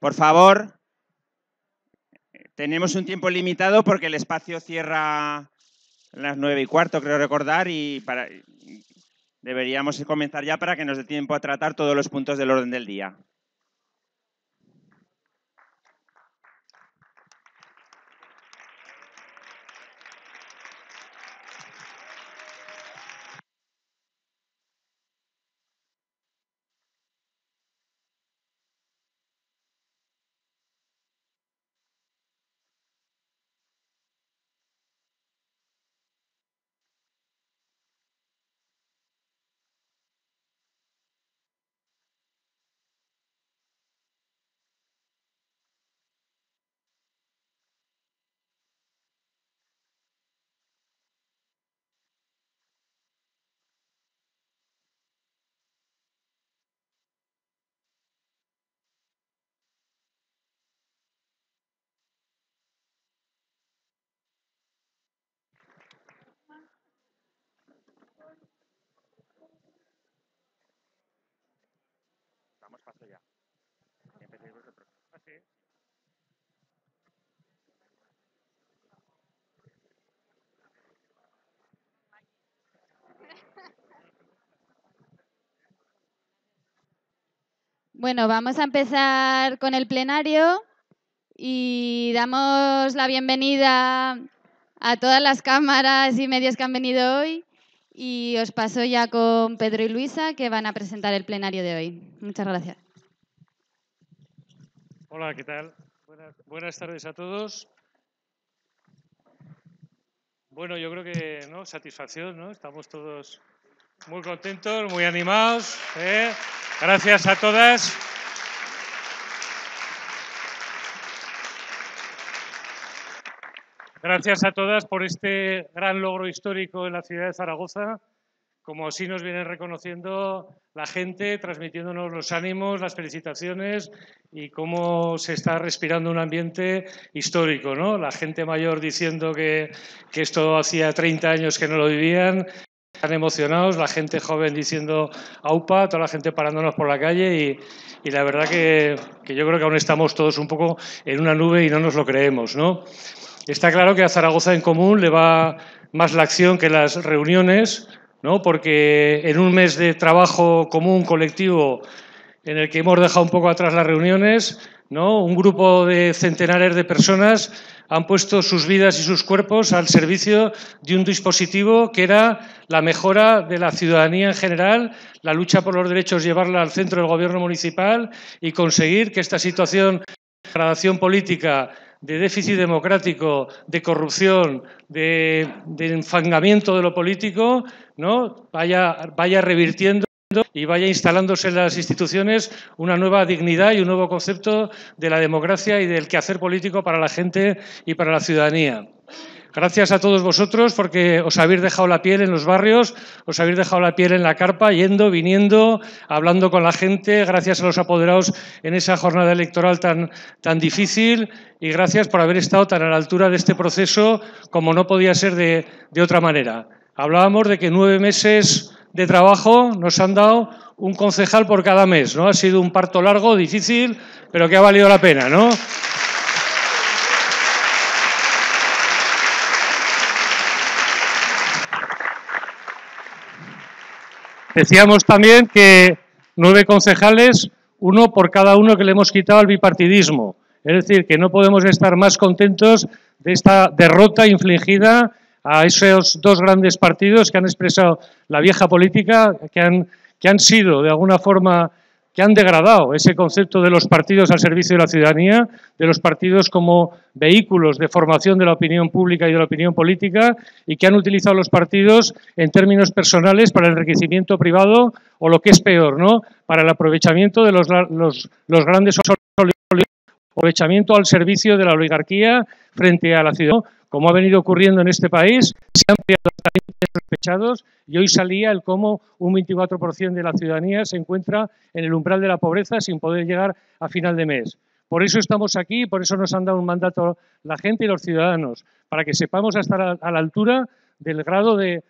Por favor, tenemos un tiempo limitado porque el espacio cierra a las 9:15, creo recordar, y deberíamos comenzar ya para que nos dé tiempo a tratar todos los puntos del orden del día. Vamos paso ya. Empecéis vosotros. Así. Bueno, vamos a empezar con el plenario y damos la bienvenida a todas las cámaras y medios que han venido hoy y os paso ya con Pedro y Luisa, que van a presentar el plenario de hoy. Muchas gracias. Hola, ¿qué tal? Buenas tardes a todos. Bueno, yo creo que, ¿no? Satisfacción, ¿no? Estamos todos muy contentos, muy animados, ¿eh? Gracias a todas. Gracias a todas por este gran logro histórico en la ciudad de Zaragoza. Como así nos viene reconociendo la gente, transmitiéndonos los ánimos, las felicitaciones y cómo se está respirando un ambiente histórico, ¿no? La gente mayor diciendo que esto hacía 30 años que no lo vivían, están emocionados, la gente joven diciendo aupa, toda la gente parándonos por la calle y la verdad que yo creo que aún estamos todos un poco en una nube y no nos lo creemos, ¿no? Está claro que a Zaragoza en Común le va más la acción que las reuniones, ¿no? Porque en un mes de trabajo común, colectivo, en el que hemos dejado un poco atrás las reuniones, ¿no? Un grupo de centenares de personas han puesto sus vidas y sus cuerpos al servicio de un dispositivo que era la mejora de la ciudadanía en general, la lucha por los derechos, llevarla al centro del gobierno municipal y conseguir que esta situación de degradación política, de déficit democrático, de corrupción, de enfangamiento de lo político, ¿no? vaya revirtiendo y vaya instalándose en las instituciones una nueva dignidad y un nuevo concepto de la democracia y del quehacer político para la gente y para la ciudadanía. Gracias a todos vosotros porque os habéis dejado la piel en los barrios, os habéis dejado la piel en la carpa, yendo, viniendo, hablando con la gente, gracias a los apoderados en esa jornada electoral tan difícil y gracias por haber estado tan a la altura de este proceso como no podía ser de otra manera. Hablábamos de que 9 meses de trabajo nos han dado un concejal por cada mes, ¿no? Ha sido un parto largo, difícil, pero que ha valido la pena, ¿no? Decíamos también que 9 concejales, uno por cada uno que le hemos quitado al bipartidismo. Es decir, que no podemos estar más contentos de esta derrota infligida a esos 2 grandes partidos que han expresado la vieja política, que han sido, de alguna forma, que han degradado ese concepto de los partidos al servicio de la ciudadanía, de los partidos como vehículos de formación de la opinión pública y de la opinión política, y que han utilizado los partidos en términos personales para el enriquecimiento privado o, lo que es peor, ¿no?, para el aprovechamiento de los grandes aprovechamiento al servicio de la oligarquía frente a la ciudadanía, como ha venido ocurriendo en este país. Se han ampliado los sospechados y hoy salía el cómo un 24% de la ciudadanía se encuentra en el umbral de la pobreza sin poder llegar a final de mes. Por eso estamos aquí, por eso nos han dado un mandato la gente y los ciudadanos, para que sepamos estar a la altura del grado de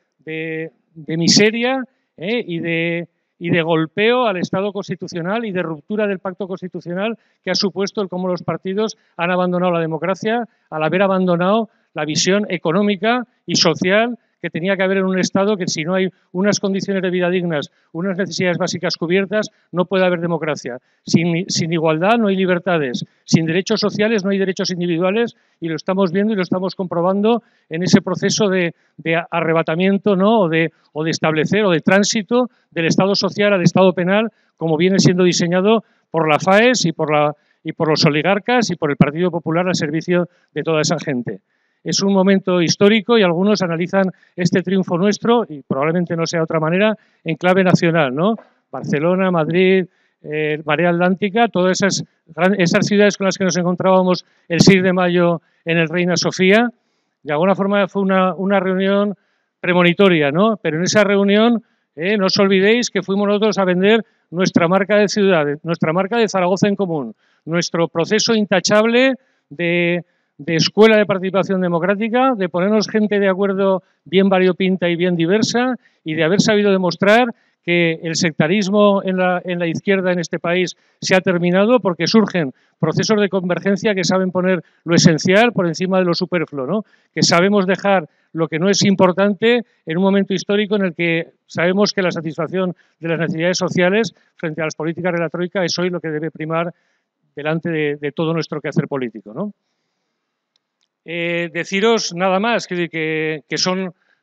miseria y de y de golpeo al Estado constitucional y de ruptura del pacto constitucional que ha supuesto el cómo los partidos han abandonado la democracia al haber abandonado la visión económica y social que tenía que haber en un Estado, que si no hay unas condiciones de vida dignas, unas necesidades básicas cubiertas, no puede haber democracia. Sin igualdad no hay libertades, sin derechos sociales no hay derechos individuales, y lo estamos viendo y lo estamos comprobando en ese proceso de arrebatamiento, ¿no? o de establecer o de tránsito del Estado social al Estado penal, como viene siendo diseñado por la FAES y por los oligarcas y por el Partido Popular al servicio de toda esa gente. Es un momento histórico y algunos analizan este triunfo nuestro, y probablemente no sea de otra manera, en clave nacional, ¿no? Barcelona, Madrid, Marea Atlántica, todas esas ciudades con las que nos encontrábamos el 6 de mayo en el Reina Sofía, de alguna forma fue una reunión premonitoria, ¿no? Pero en esa reunión, no os olvidéis que fuimos nosotros a vender nuestra marca de ciudad, nuestra marca de Zaragoza en Común, nuestro proceso intachable de escuela de participación democrática, de ponernos gente de acuerdo bien variopinta y bien diversa, y de haber sabido demostrar que el sectarismo en la izquierda en este país se ha terminado, porque surgen procesos de convergencia que saben poner lo esencial por encima de lo superfluo, ¿no? Que sabemos dejar lo que no es importante en un momento histórico en el que sabemos que la satisfacción de las necesidades sociales frente a las políticas de la Troika es hoy lo que debe primar delante de todo nuestro quehacer político, ¿no? Deciros nada más, que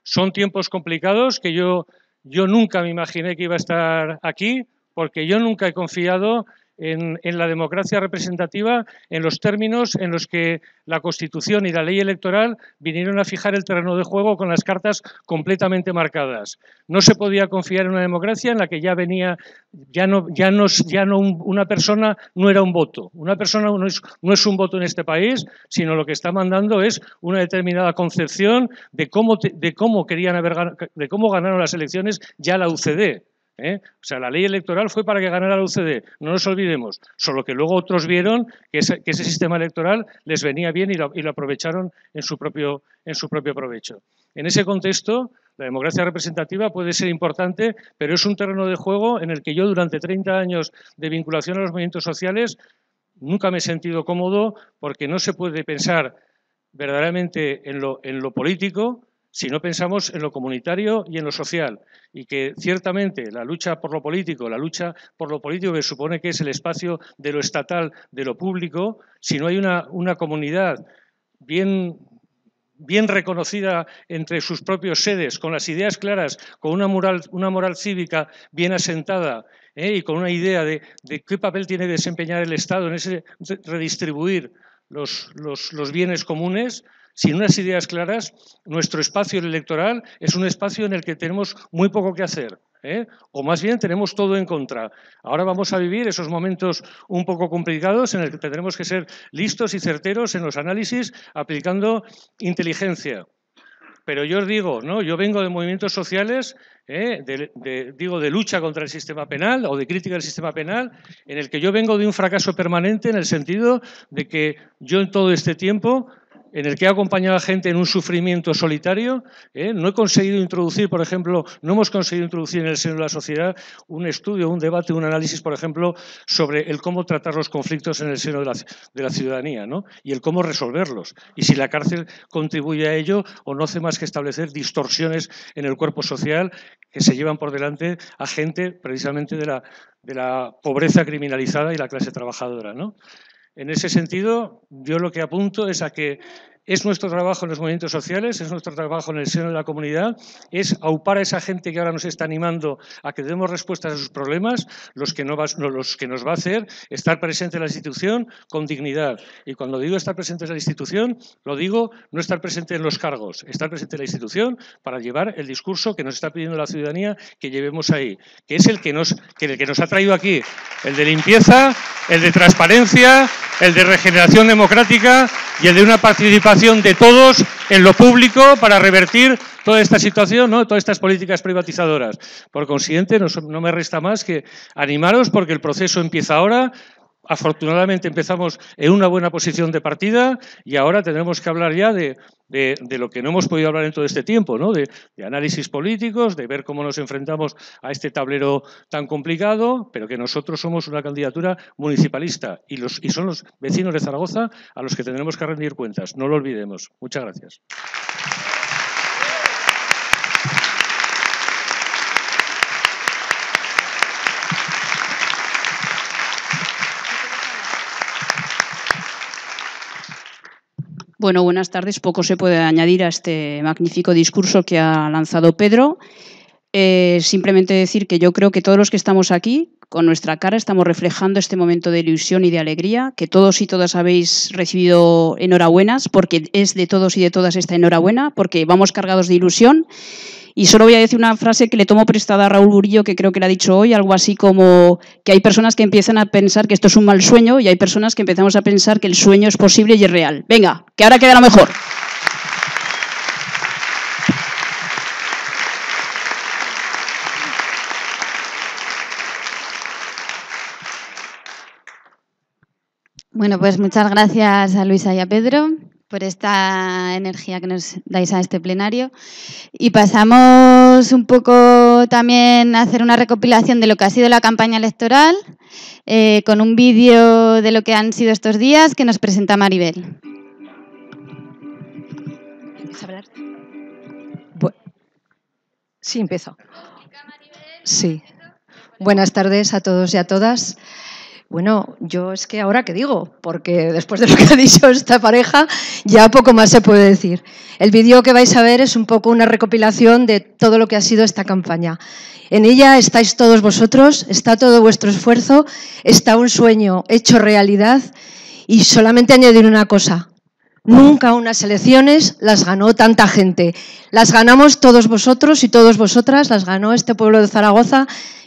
son tiempos complicados, que yo nunca me imaginé que iba a estar aquí, porque yo nunca he confiado en la democracia representativa en los términos en los que la Constitución y la ley electoral vinieron a fijar el terreno de juego con las cartas completamente marcadas. No se podía confiar en una democracia en la que ya venía, una persona no era un voto. Una persona no es un voto en este país, sino lo que está mandando es una determinada concepción de cómo ganaron las elecciones ya la UCD. O sea, la ley electoral fue para que ganara la UCD, no nos olvidemos, solo que luego otros vieron que ese sistema electoral les venía bien y lo aprovecharon en su propio provecho. En ese contexto, la democracia representativa puede ser importante, pero es un terreno de juego en el que yo, durante 30 años de vinculación a los movimientos sociales, nunca me he sentido cómodo, porque no se puede pensar verdaderamente en lo político si no pensamos en lo comunitario y en lo social, y que ciertamente la lucha por lo político que supone que es el espacio de lo estatal, de lo público, si no hay una comunidad bien reconocida entre sus propios sedes, con las ideas claras, con una moral cívica bien asentada, y con una idea de qué papel tiene que desempeñar el Estado en ese redistribuir los bienes comunes. Sin unas ideas claras, nuestro espacio electoral es un espacio en el que tenemos muy poco que hacer, o más bien tenemos todo en contra. Ahora vamos a vivir esos momentos un poco complicados en el que tendremos que ser listos y certeros en los análisis, aplicando inteligencia. Pero yo os digo, ¿no? Yo vengo de movimientos sociales, de lucha contra el sistema penal o de crítica del sistema penal, en el que yo vengo de un fracaso permanente, en el sentido de que yo en todo este tiempo, en el que he acompañado a gente en un sufrimiento solitario, no he conseguido introducir, por ejemplo, no hemos conseguido introducir en el seno de la sociedad un estudio, un debate, un análisis, por ejemplo, sobre el cómo tratar los conflictos en el seno de la ciudadanía, ¿no? Y el cómo resolverlos. Y si la cárcel contribuye a ello o no hace más que establecer distorsiones en el cuerpo social que se llevan por delante a gente precisamente de la pobreza criminalizada y la clase trabajadora, ¿no? En ese sentido, yo lo que apunto es a que es nuestro trabajo en los movimientos sociales, es nuestro trabajo en el seno de la comunidad, es aupar a esa gente que ahora nos está animando a que demos respuestas a sus problemas, los que nos va a hacer estar presente en la institución con dignidad. Y cuando digo estar presente en la institución, lo digo no estar presente en los cargos, estar presente en la institución para llevar el discurso que nos está pidiendo la ciudadanía que llevemos ahí, que es el que nos ha traído aquí, el de limpieza, el de transparencia, el de regeneración democrática y el de una participación de todos en lo público para revertir toda esta situación, ¿no? Todas estas políticas privatizadoras. Por consiguiente, no me resta más que animaros, porque el proceso empieza ahora. afortunadamente empezamos en una buena posición de partida y ahora tendremos que hablar ya de lo que no hemos podido hablar en todo este tiempo, ¿no? De análisis políticos, de ver cómo nos enfrentamos a este tablero tan complicado, pero que nosotros somos una candidatura municipalista y son los vecinos de Zaragoza a los que tendremos que rendir cuentas. No lo olvidemos. Muchas gracias. Bueno, buenas tardes. Poco se puede añadir a este magnífico discurso que ha lanzado Pedro. Simplemente decir que yo creo que todos los que estamos aquí, con nuestra cara, estamos reflejando este momento de ilusión y de alegría, que todos y todas habéis recibido enhorabuenas, porque es de todos y de todas esta enhorabuena, porque vamos cargados de ilusión. Y solo voy a decir una frase que le tomo prestada a Raúl Burillo, que creo que le ha dicho hoy, algo así como que hay personas que empiezan a pensar que esto es un mal sueño y hay personas que empezamos a pensar que el sueño es posible y es real. Venga, que ahora queda lo mejor. Bueno, pues muchas gracias a Luisa y a Pedro por esta energía que nos dais a este plenario. Y pasamos un poco también a hacer una recopilación de lo que ha sido la campaña electoral, con un vídeo de lo que han sido estos días que nos presenta Maribel. ¿Empieza a hablar? Sí, empiezo. Sí. Buenas tardes a todos y a todas. Bueno, yo es que ahora qué digo, porque después de lo que ha dicho esta pareja, ya poco más se puede decir. El vídeo que vais a ver es un poco una recopilación de todo lo que ha sido esta campaña. En ella estáis todos vosotros, está todo vuestro esfuerzo, está un sueño hecho realidad y solamente añadir una cosa. Nunca unas elecciones las ganó tanta gente. Las ganamos todos vosotros y todas vosotras, las ganó este pueblo de Zaragoza,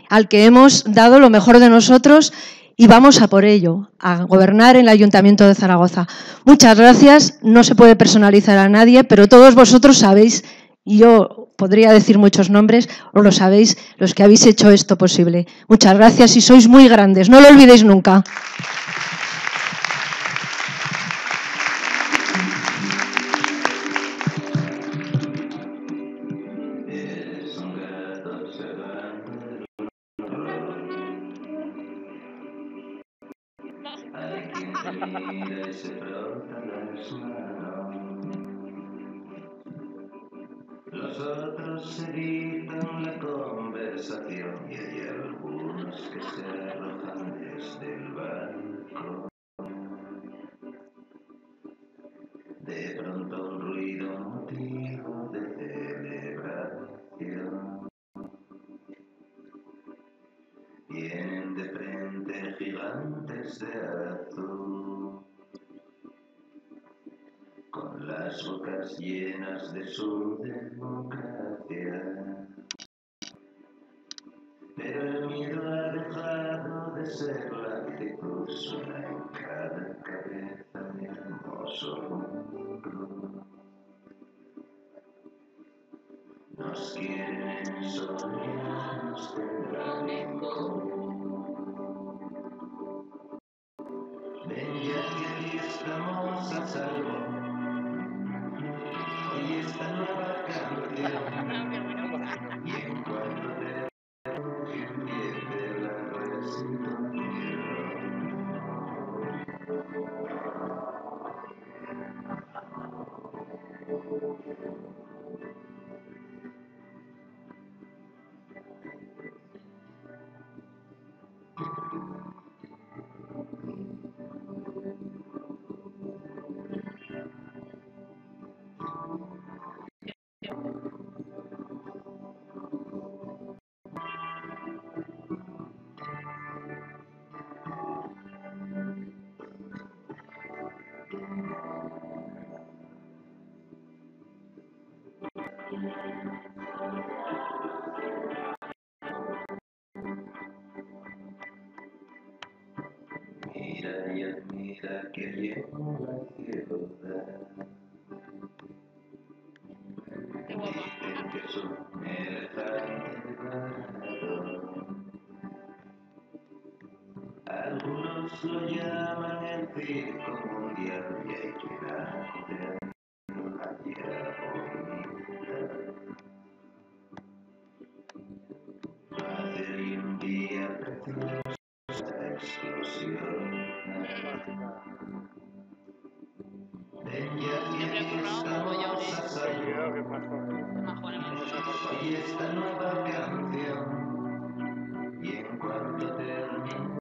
al que hemos dado lo mejor de nosotros y vamos a por ello, a gobernar en el Ayuntamiento de Zaragoza. Muchas gracias, no se puede personalizar a nadie, pero todos vosotros sabéis, y yo podría decir muchos nombres, os lo sabéis, los que habéis hecho esto posible. Muchas gracias y sois muy grandes, no lo olvidéis nunca. Se frota las manos. Los otros evitan la conversación y hay algunos que se arrojan desde el balcón. De pronto un ruido motivo de celebración. Vienen de frente gigantes de azul, con las bocas llenas de su democracia. Pero el miedo ha dejado de ser la actitud, suena en cada cabeza mi hermoso mundo. Nos quieren soñar, nos tendrán en común. Ven ya que aquí estamos a salvo. Hoy esta nueva canción. Y en cuanto te empiece la resignación. Mira y admira que llevo la ciudad. Dicen que es un elefante varado. Algunos lo llaman el circo mundial y hay que darle allá bonita. Madre, un día preciosa explosión. Ven ya que aquí estamos a salvo. Oye esta nueva canción y en cuanto termine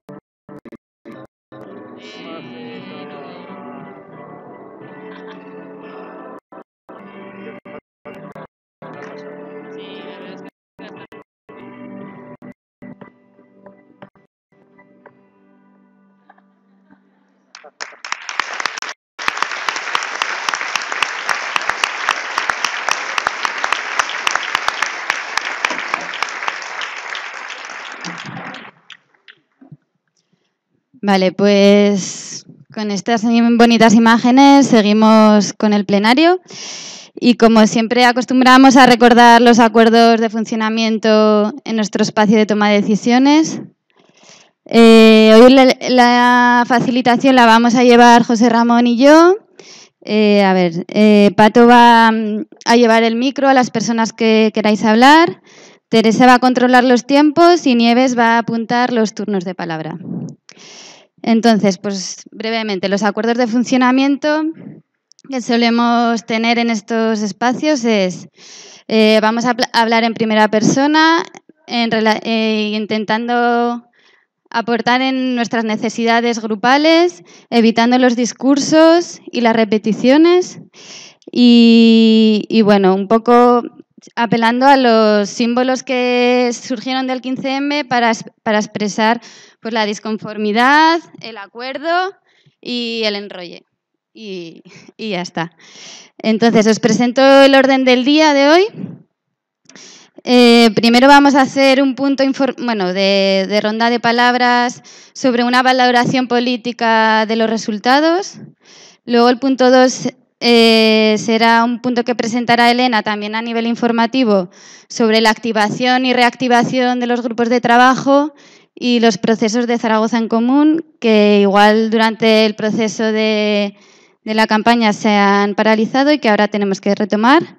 Vale, pues con estas bonitas imágenes seguimos con el plenario y como siempre acostumbramos a recordar los acuerdos de funcionamiento en nuestro espacio de toma de decisiones. Hoy la facilitación la vamos a llevar José Ramón y yo. Pato va a llevar el micro a las personas que queráis hablar. Teresa va a controlar los tiempos y Nieves va a apuntar los turnos de palabra. Entonces, pues brevemente, los acuerdos de funcionamiento que solemos tener en estos espacios es, vamos a hablar en primera persona, intentando aportar en nuestras necesidades grupales, evitando los discursos y las repeticiones y bueno, un poco apelando a los símbolos que surgieron del 15M para expresar pues, la disconformidad, el acuerdo y el enrolle. Y ya está. Entonces, os presento el orden del día de hoy. Primero vamos a hacer un punto de ronda de palabras sobre una valoración política de los resultados. Luego el punto 2 será un punto que presentará Elena también a nivel informativo sobre la activación y reactivación de los grupos de trabajo y los procesos de Zaragoza en Común, que igual durante el proceso de la campaña se han paralizado y que ahora tenemos que retomar.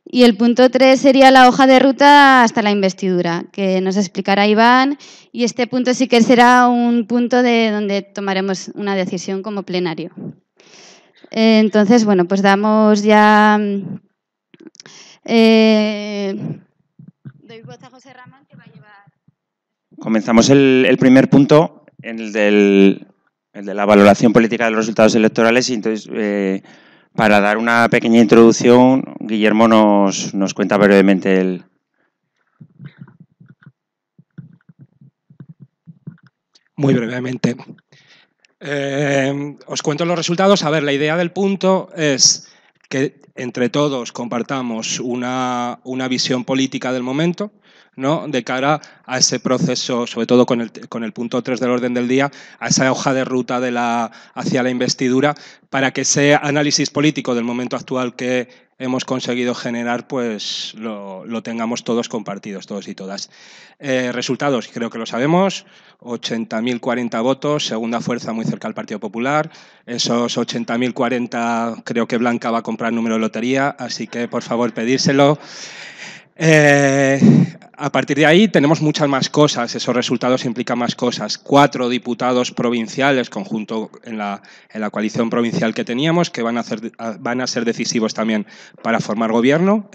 Y el punto 3 sería la hoja de ruta hasta la investidura, que nos explicará Iván. Y este punto sí que será un punto de donde tomaremos una decisión como plenario. Entonces, bueno, pues damos ya... doy voz a José Ramón, que va a llevar... Comenzamos el primer punto, el de la valoración política de los resultados electorales. Y entonces, para dar una pequeña introducción, Guillermo nos cuenta brevemente el... Muy brevemente. Os cuento los resultados. A ver, la idea del punto es que entre todos compartamos una visión política del momento, ¿no? De cara a ese proceso, sobre todo con el punto 3 del orden del día, a esa hoja de ruta hacia la investidura, para que ese análisis político del momento actual que hemos conseguido generar, pues lo tengamos todos compartidos, todos y todas. Resultados, creo que lo sabemos, 80.040 votos, segunda fuerza muy cerca al Partido Popular. Esos 80.040 creo que Blanca va a comprar número de lotería, así que por favor pedírselo. A partir de ahí tenemos muchas más cosas, esos resultados implican más cosas. 4 diputados provinciales, conjunto en la coalición provincial que teníamos, que van a ser decisivos también para formar gobierno,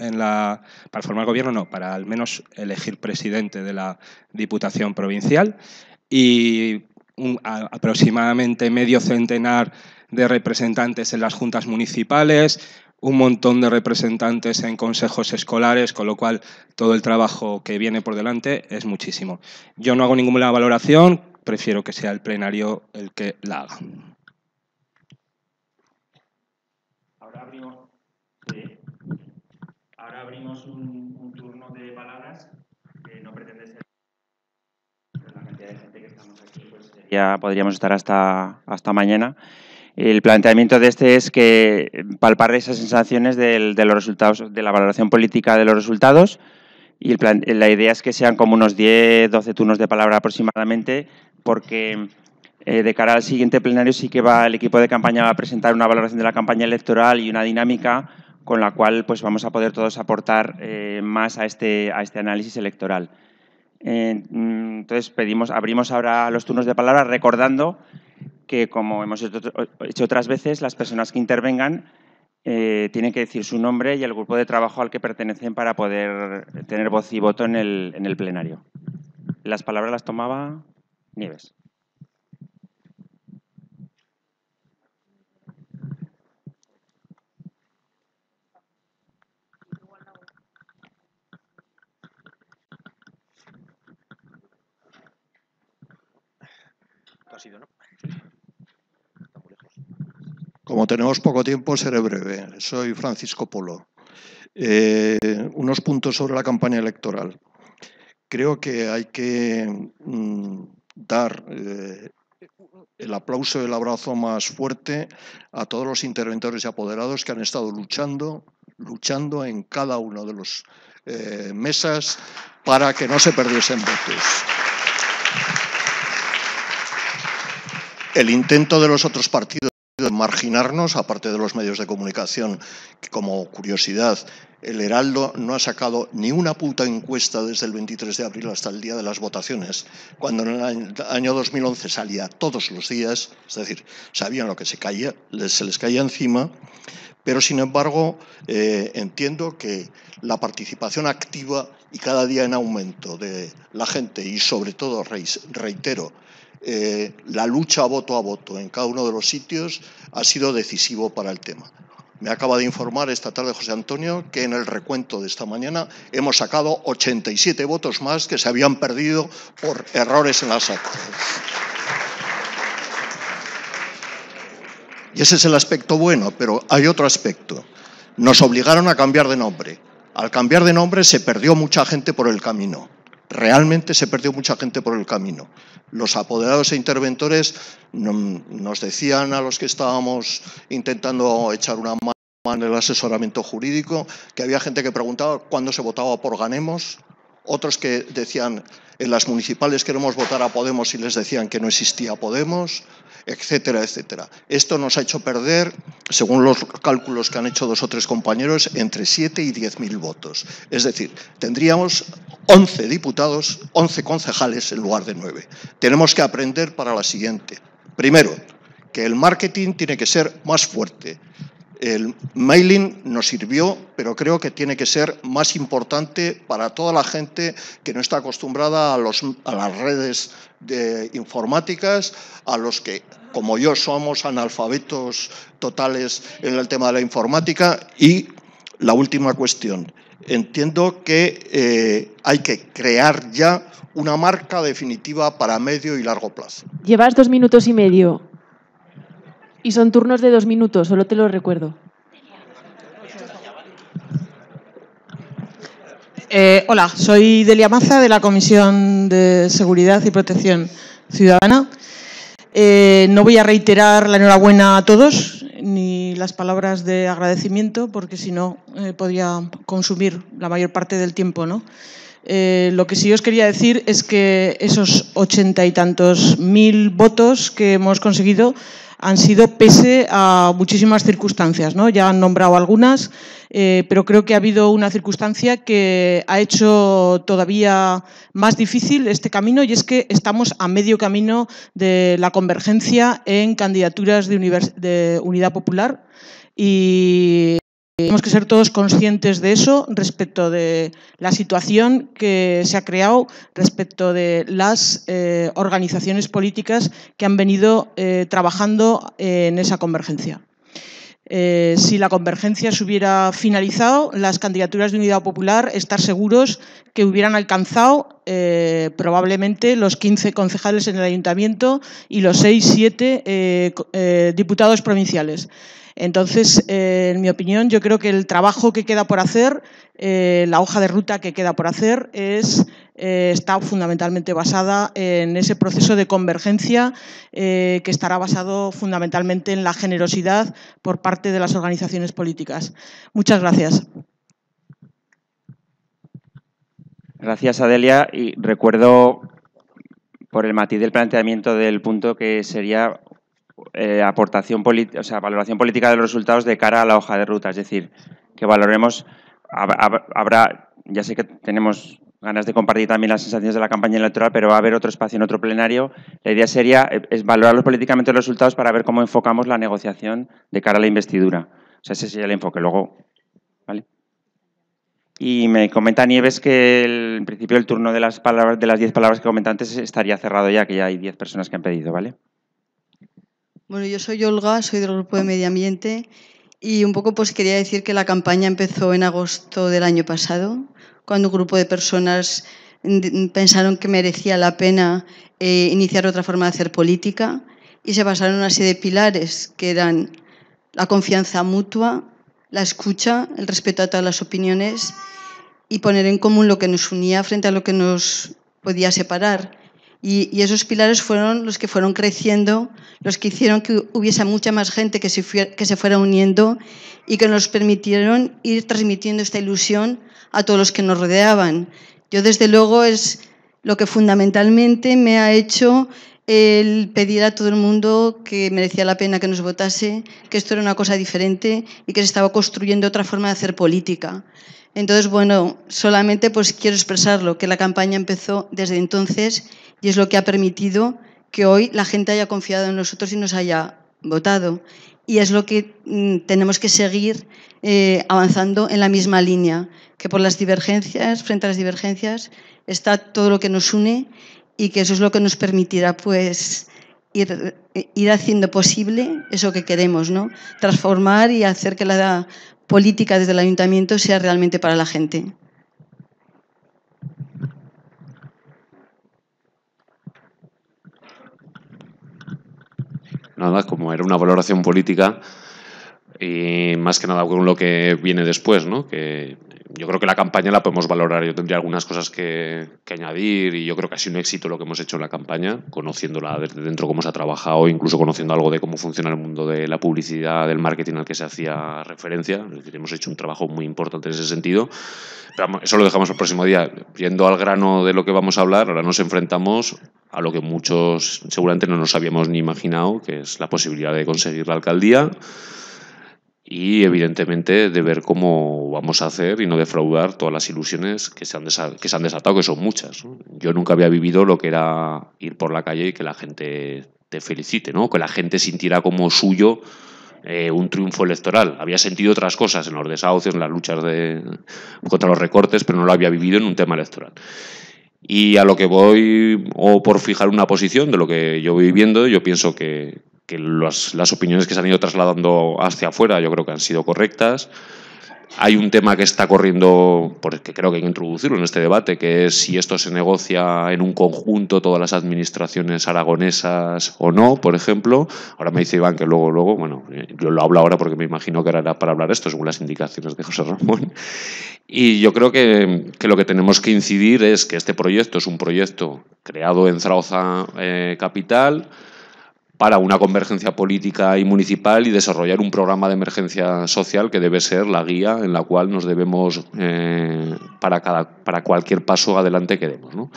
para al menos elegir presidente de la Diputación Provincial, y aproximadamente medio centenar de representantes en las juntas municipales, un montón de representantes en consejos escolares, con lo cual todo el trabajo que viene por delante es muchísimo. Yo no hago ninguna valoración, prefiero que sea el plenario el que la haga. Ahora abrimos un turno de palabras que no pretende ser la cantidad de gente que estamos aquí, pues ya podríamos estar hasta mañana. El planteamiento de este es que palpar esas sensaciones de los resultados, de la valoración política de los resultados, y la idea es que sean como unos 10, 12 turnos de palabra aproximadamente, porque De cara al siguiente plenario sí que el equipo de campaña va a presentar una valoración de la campaña electoral y una dinámica con la cual pues, vamos a poder todos aportar más a este análisis electoral. Entonces abrimos ahora los turnos de palabra recordando que, como hemos hecho otras veces, las personas que intervengan tienen que decir su nombre y el grupo de trabajo al que pertenecen para poder tener voz y voto en el plenario. Las palabras las tomaba Nieves. Como tenemos poco tiempo, seré breve. Soy Francisco Polo. Unos puntos sobre la campaña electoral. Creo que hay que dar el aplauso y el abrazo más fuerte a todos los interventores y apoderados que han estado luchando en cada uno de los mesas para que no se perdiesen votos. El intento de los otros partidos de marginarnos, aparte de los medios de comunicación, que como curiosidad, el Heraldo no ha sacado ni una puta encuesta desde el 23 de abril hasta el día de las votaciones, cuando en el año 2011 salía todos los días, es decir, sabían lo que se les caía encima, pero sin embargo entiendo que la participación activa y cada día en aumento de la gente y sobre todo, reitero, la lucha voto a voto en cada uno de los sitios ha sido decisivo para el tema. Me acaba de informar esta tarde José Antonio que en el recuento de esta mañana hemos sacado 87 votos más que se habían perdido por errores en las actas. Y ese es el aspecto bueno, pero hay otro aspecto. Nos obligaron a cambiar de nombre. Al cambiar de nombre se perdió mucha gente por el camino. Realmente se perdió mucha gente por el camino. Los apoderados e interventores nos decían a los que estábamos intentando echar una mano en el asesoramiento jurídico que había gente que preguntaba cuándo se votaba por Ganemos, otros que decían en las municipales queremos votar a Podemos y les decían que no existía Podemos, etcétera, etcétera. Esto nos ha hecho perder, según los cálculos que han hecho 2 o 3 compañeros, entre 7 y 10.000 votos. Es decir, tendríamos 11 diputados, 11 concejales en lugar de 9. Tenemos que aprender para la siguiente. Primero, que el marketing tiene que ser más fuerte. El mailing nos sirvió, pero creo que tiene que ser más importante para toda la gente que no está acostumbrada a las redes informáticas, a los que, como yo, somos analfabetos totales en el tema de la informática. Y la última cuestión. Entiendo que hay que crear ya una marca definitiva para medio y largo plazo. Llevas 2 minutos y medio. Y son turnos de 2 minutos, solo te lo recuerdo. Hola, soy Delia Maza, de la Comisión de Seguridad y Protección Ciudadana. No voy a reiterar la enhorabuena a todos, ni las palabras de agradecimiento, porque si no podría consumir la mayor parte del tiempo, ¿no? Lo que sí os quería decir es que esos 80 y tantos mil votos que hemos conseguido han sido pese a muchísimas circunstancias, ¿no? Ya han nombrado algunas, pero creo que ha habido una circunstancia que ha hecho todavía más difícil este camino, y es que estamos a medio camino de la convergencia en candidaturas de Unidad Popular, y tenemos que ser todos conscientes de eso respecto de la situación que se ha creado, respecto de las organizaciones políticas que han venido trabajando en esa convergencia. Si la convergencia se hubiera finalizado, las candidaturas de Unidad Popular, estar seguros que hubieran alcanzado probablemente los 15 concejales en el ayuntamiento y los 6-7 diputados provinciales. Entonces, en mi opinión, yo creo que el trabajo que queda por hacer, la hoja de ruta que queda por hacer, está fundamentalmente basada en ese proceso de convergencia que estará basado fundamentalmente en la generosidad por parte de las organizaciones políticas. Muchas gracias. Gracias, Adelia. Y recuerdo por el matiz del planteamiento del punto que sería aportación política, o sea, valoración política de los resultados de cara a la hoja de ruta. Es decir, que valoremos, ya sé que tenemos ganas de compartir también las sensaciones de la campaña electoral, pero va a haber otro espacio en otro plenario. La idea sería valorarlos políticamente los resultados para ver cómo enfocamos la negociación de cara a la investidura. O sea, ese sería el enfoque. Luego, ¿vale? Y me comenta Nieves que en principio el turno de las 10 palabras que comenté antes estaría cerrado ya, que ya hay 10 personas que han pedido, ¿vale? Bueno, yo soy Olga, soy del Grupo de Medio Ambiente y un poco pues quería decir que la campaña empezó en agosto del año pasado, cuando un grupo de personas pensaron que merecía la pena iniciar otra forma de hacer política y se basaron en una serie de pilares que eran la confianza mutua, la escucha, el respeto a todas las opiniones y poner en común lo que nos unía frente a lo que nos podía separar. Y esos pilares fueron los que fueron creciendo, los que hicieron que hubiese mucha más gente que se fuera uniendo y que nos permitieron ir transmitiendo esta ilusión a todos los que nos rodeaban. Yo, desde luego, es lo que fundamentalmente me ha hecho el pedir a todo el mundo que merecía la pena que nos votase, que esto era una cosa diferente y que se estaba construyendo otra forma de hacer política. Entonces, bueno, solamente pues quiero expresarlo, que la campaña empezó desde entonces y es lo que ha permitido que hoy la gente haya confiado en nosotros y nos haya votado. Y es lo que tenemos que seguir avanzando en la misma línea, que por las divergencias, frente a las divergencias, está todo lo que nos une y que eso es lo que nos permitirá pues ir haciendo posible eso que queremos, ¿no? Transformar y hacer que la política desde el ayuntamiento sea realmente para la gente. Nada, como era una valoración política y más que nada con lo que viene después, ¿no? Que yo creo que la campaña la podemos valorar. Yo tendría algunas cosas que añadir y yo creo que ha sido un éxito lo que hemos hecho en la campaña, conociéndola desde dentro, cómo se ha trabajado, incluso conociendo algo de cómo funciona el mundo de la publicidad, del marketing al que se hacía referencia. Es decir, hemos hecho un trabajo muy importante en ese sentido. Pero eso lo dejamos el próximo día. Yendo al grano de lo que vamos a hablar, ahora nos enfrentamos a lo que muchos seguramente no nos habíamos ni imaginado, que es la posibilidad de conseguir la alcaldía y, evidentemente, de ver cómo vamos a hacer y no defraudar todas las ilusiones que se han desatado, que son muchas, ¿no? Yo nunca había vivido lo que era ir por la calle y que la gente te felicite, ¿no? Que la gente sintiera como suyo un triunfo electoral. Había sentido otras cosas en los desahucios, en las luchas contra los recortes, pero no lo había vivido en un tema electoral. Y a lo que voy, o por fijar una posición de lo que yo voy viendo, yo pienso que las opiniones que se han ido trasladando hacia afuera yo creo que han sido correctas. Hay un tema que está corriendo, porque creo que hay que introducirlo en este debate, que es si esto se negocia en un conjunto, todas las administraciones aragonesas o no, por ejemplo. Ahora me dice Iván que luego, bueno, yo lo hablo ahora porque me imagino que era para hablar esto, según las indicaciones de José Ramón. Y yo creo que lo que tenemos que incidir es que este proyecto es un proyecto creado en Zarauza Capital para una convergencia política y municipal y desarrollar un programa de emergencia social que debe ser la guía en la cual nos debemos para cualquier paso adelante que demos, ¿no?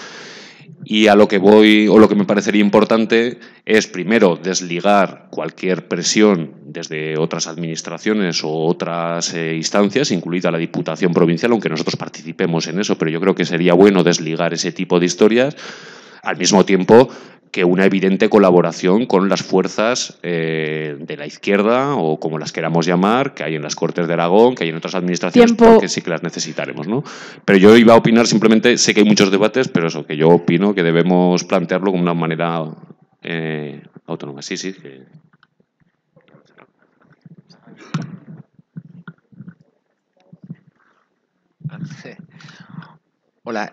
Y a lo que voy, o lo que me parecería importante, es primero desligar cualquier presión desde otras administraciones o otras instancias, incluida la Diputación Provincial, aunque nosotros participemos en eso, pero yo creo que sería bueno desligar ese tipo de historias, al mismo tiempo que una evidente colaboración con las fuerzas de la izquierda, o como las queramos llamar, que hay en las Cortes de Aragón, que hay en otras administraciones, porque sí que las necesitaremos, ¿no? Pero yo iba a opinar simplemente, sé que hay muchos debates, pero eso, que yo opino que debemos plantearlo como una manera autónoma. Sí. Hola.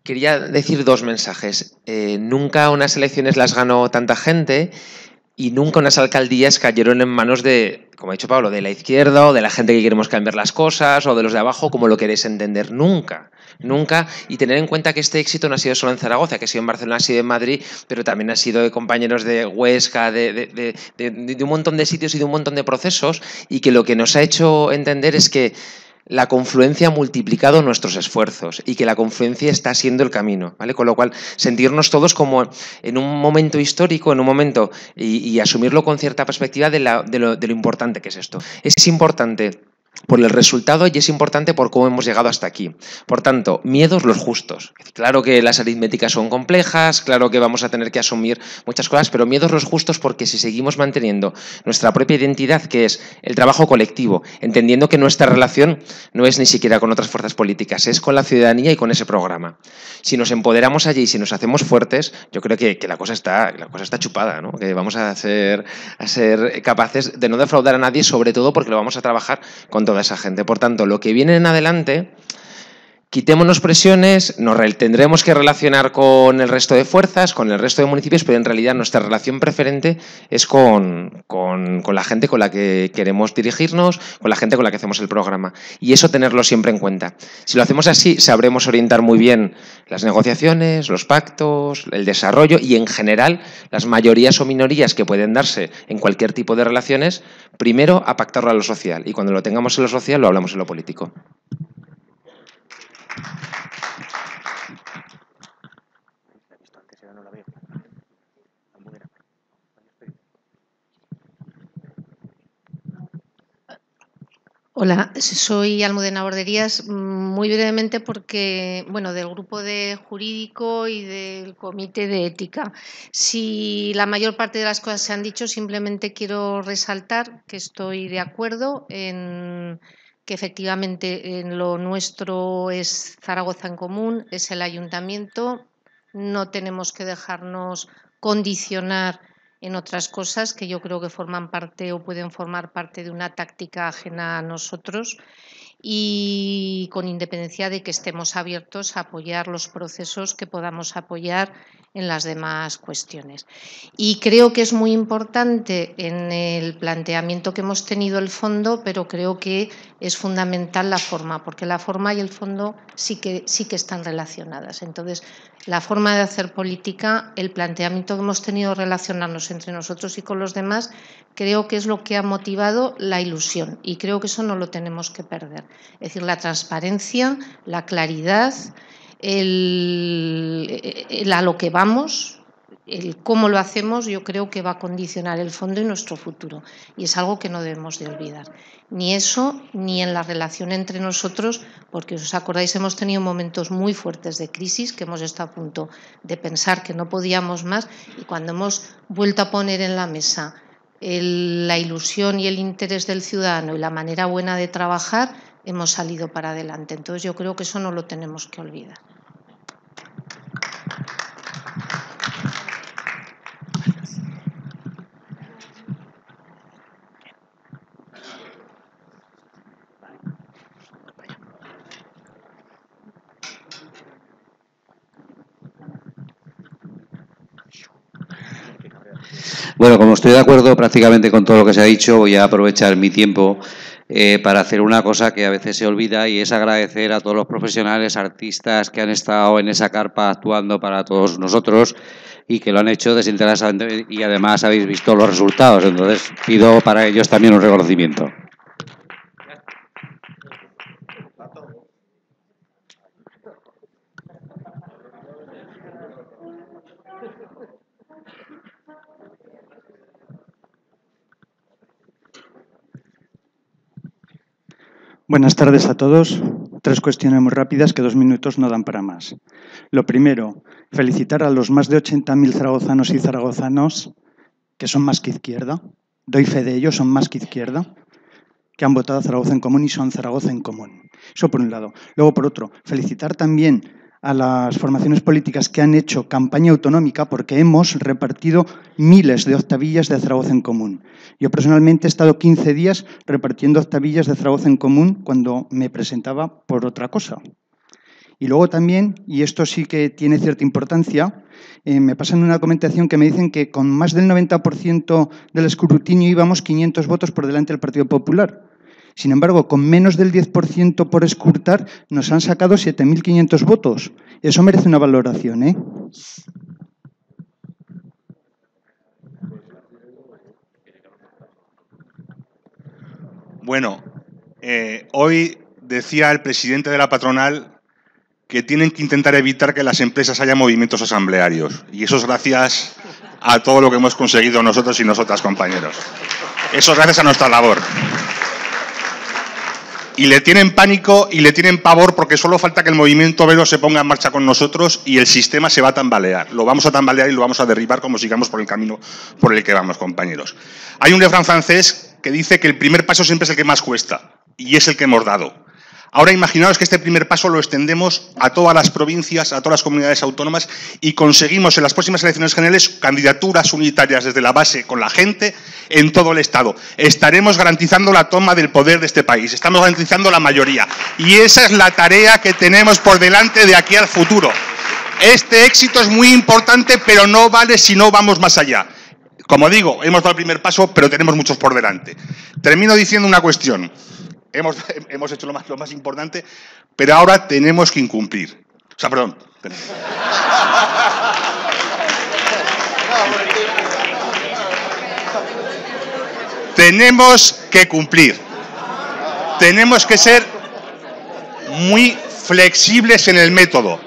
Quería decir dos mensajes. Nunca unas elecciones las ganó tanta gente y nunca unas alcaldías cayeron en manos de, como ha dicho Pablo, de la izquierda o de la gente que queremos cambiar las cosas o de los de abajo, como lo queréis entender. Nunca. Y tener en cuenta que este éxito no ha sido solo en Zaragoza, que ha sido en Barcelona, ha sido en Madrid, pero también ha sido de compañeros de Huesca, de un montón de sitios y de un montón de procesos, y que lo que nos ha hecho entender es que la confluencia ha multiplicado nuestros esfuerzos y que la confluencia está siendo el camino, ¿vale? Con lo cual, sentirnos todos como en un momento histórico, en un momento, y asumirlo con cierta perspectiva de lo importante que es esto. Es importante por el resultado y es importante por cómo hemos llegado hasta aquí. Por tanto, miedos los justos. Claro que las aritméticas son complejas, claro que vamos a tener que asumir muchas cosas, pero miedos los justos porque si seguimos manteniendo nuestra propia identidad, que es el trabajo colectivo, entendiendo que nuestra relación no es ni siquiera con otras fuerzas políticas, es con la ciudadanía y con ese programa. Si nos empoderamos allí y si nos hacemos fuertes, yo creo que la cosa está chupada, ¿no? Que vamos a ser capaces de no defraudar a nadie, sobre todo porque lo vamos a trabajar con toda esa gente. Por tanto, lo que viene en adelante, quitémonos presiones, tendremos que relacionar con el resto de fuerzas, con el resto de municipios, pero en realidad nuestra relación preferente es con la gente con la que queremos dirigirnos, con la gente con la que hacemos el programa. Y eso tenerlo siempre en cuenta. Si lo hacemos así, sabremos orientar muy bien las negociaciones, los pactos, el desarrollo y, en general, las mayorías o minorías que pueden darse en cualquier tipo de relaciones, primero a pactarlo a lo social. Y cuando lo tengamos en lo social, lo hablamos en lo político. Hola, soy Almudena Borderías, muy brevemente porque, bueno, del grupo de jurídico y del comité de ética. Si la mayor parte de las cosas se han dicho, simplemente quiero resaltar que estoy de acuerdo en que efectivamente en lo nuestro es Zaragoza en Común, es el ayuntamiento, no tenemos que dejarnos condicionar en otras cosas que yo creo que forman parte o pueden formar parte de una táctica ajena a nosotros y con independencia de que estemos abiertos a apoyar los procesos que podamos apoyar en las demás cuestiones. Y creo que es muy importante en el planteamiento que hemos tenido el fondo, pero creo que es fundamental la forma, porque la forma y el fondo sí que están relacionadas. Entonces, la forma de hacer política, el planteamiento que hemos tenido de relacionarnos entre nosotros y con los demás, creo que es lo que ha motivado la ilusión y creo que eso no lo tenemos que perder. Es decir, la transparencia, la claridad, a lo que vamos, el cómo lo hacemos, yo creo que va a condicionar el fondo y nuestro futuro. Y es algo que no debemos de olvidar. Ni eso, ni en la relación entre nosotros, porque os acordáis, hemos tenido momentos muy fuertes de crisis, que hemos estado a punto de pensar que no podíamos más, y cuando hemos vuelto a poner en la mesa la ilusión y el interés del ciudadano y la manera buena de trabajar, hemos salido para adelante. Entonces yo creo que eso no lo tenemos que olvidar. Bueno, como estoy de acuerdo prácticamente con todo lo que se ha dicho, voy a aprovechar mi tiempo para hacer una cosa que a veces se olvida y es agradecer a todos los profesionales, artistas que han estado en esa carpa actuando para todos nosotros y que lo han hecho desinteresadamente y además habéis visto los resultados. Entonces pido para ellos también un reconocimiento. Buenas tardes a todos. 3 cuestiones muy rápidas que 2 minutos no dan para más. Lo primero, felicitar a los más de 80.000 zaragozanos y zaragozanos que son más que izquierda. Doy fe de ello, son más que izquierda, que han votado a Zaragoza en Común y son Zaragoza en Común. Eso por un lado. Luego, por otro, felicitar también a las formaciones políticas que han hecho campaña autonómica porque hemos repartido miles de octavillas de Zaragoza en Común. Yo personalmente he estado 15 días repartiendo octavillas de Zaragoza en Común cuando me presentaba por otra cosa. Y luego también, y esto sí que tiene cierta importancia, me pasan una comentación que me dicen que con más del 90% del escrutinio íbamos 500 votos por delante del Partido Popular. Sin embargo, con menos del 10% por escrutar, nos han sacado 7.500 votos. Eso merece una valoración, ¿eh? Bueno, hoy decía el presidente de la patronal que tienen que intentar evitar que en las empresas haya movimientos asamblearios. Y eso es gracias a todo lo que hemos conseguido nosotros y nosotras, compañeros. Eso es gracias a nuestra labor. Y le tienen pánico y le tienen pavor porque solo falta que el movimiento obrero se ponga en marcha con nosotros y el sistema se va a tambalear. Lo vamos a tambalear y lo vamos a derribar como sigamos por el camino por el que vamos, compañeros. Hay un refrán francés que dice que el primer paso siempre es el que más cuesta y es el que hemos dado. Ahora imaginaos que este primer paso lo extendemos a todas las provincias, a todas las comunidades autónomas y conseguimos en las próximas elecciones generales candidaturas unitarias desde la base con la gente en todo el Estado. Estaremos garantizando la toma del poder de este país, estamos garantizando la mayoría y esa es la tarea que tenemos por delante de aquí al futuro. Este éxito es muy importante, pero no vale si no vamos más allá. Como digo, hemos dado el primer paso, pero tenemos muchos por delante. Termino diciendo una cuestión. Hemos hecho lo más importante, pero ahora tenemos que incumplir. O sea, perdón. Tenemos que cumplir. Tenemos que ser muy flexibles en el método,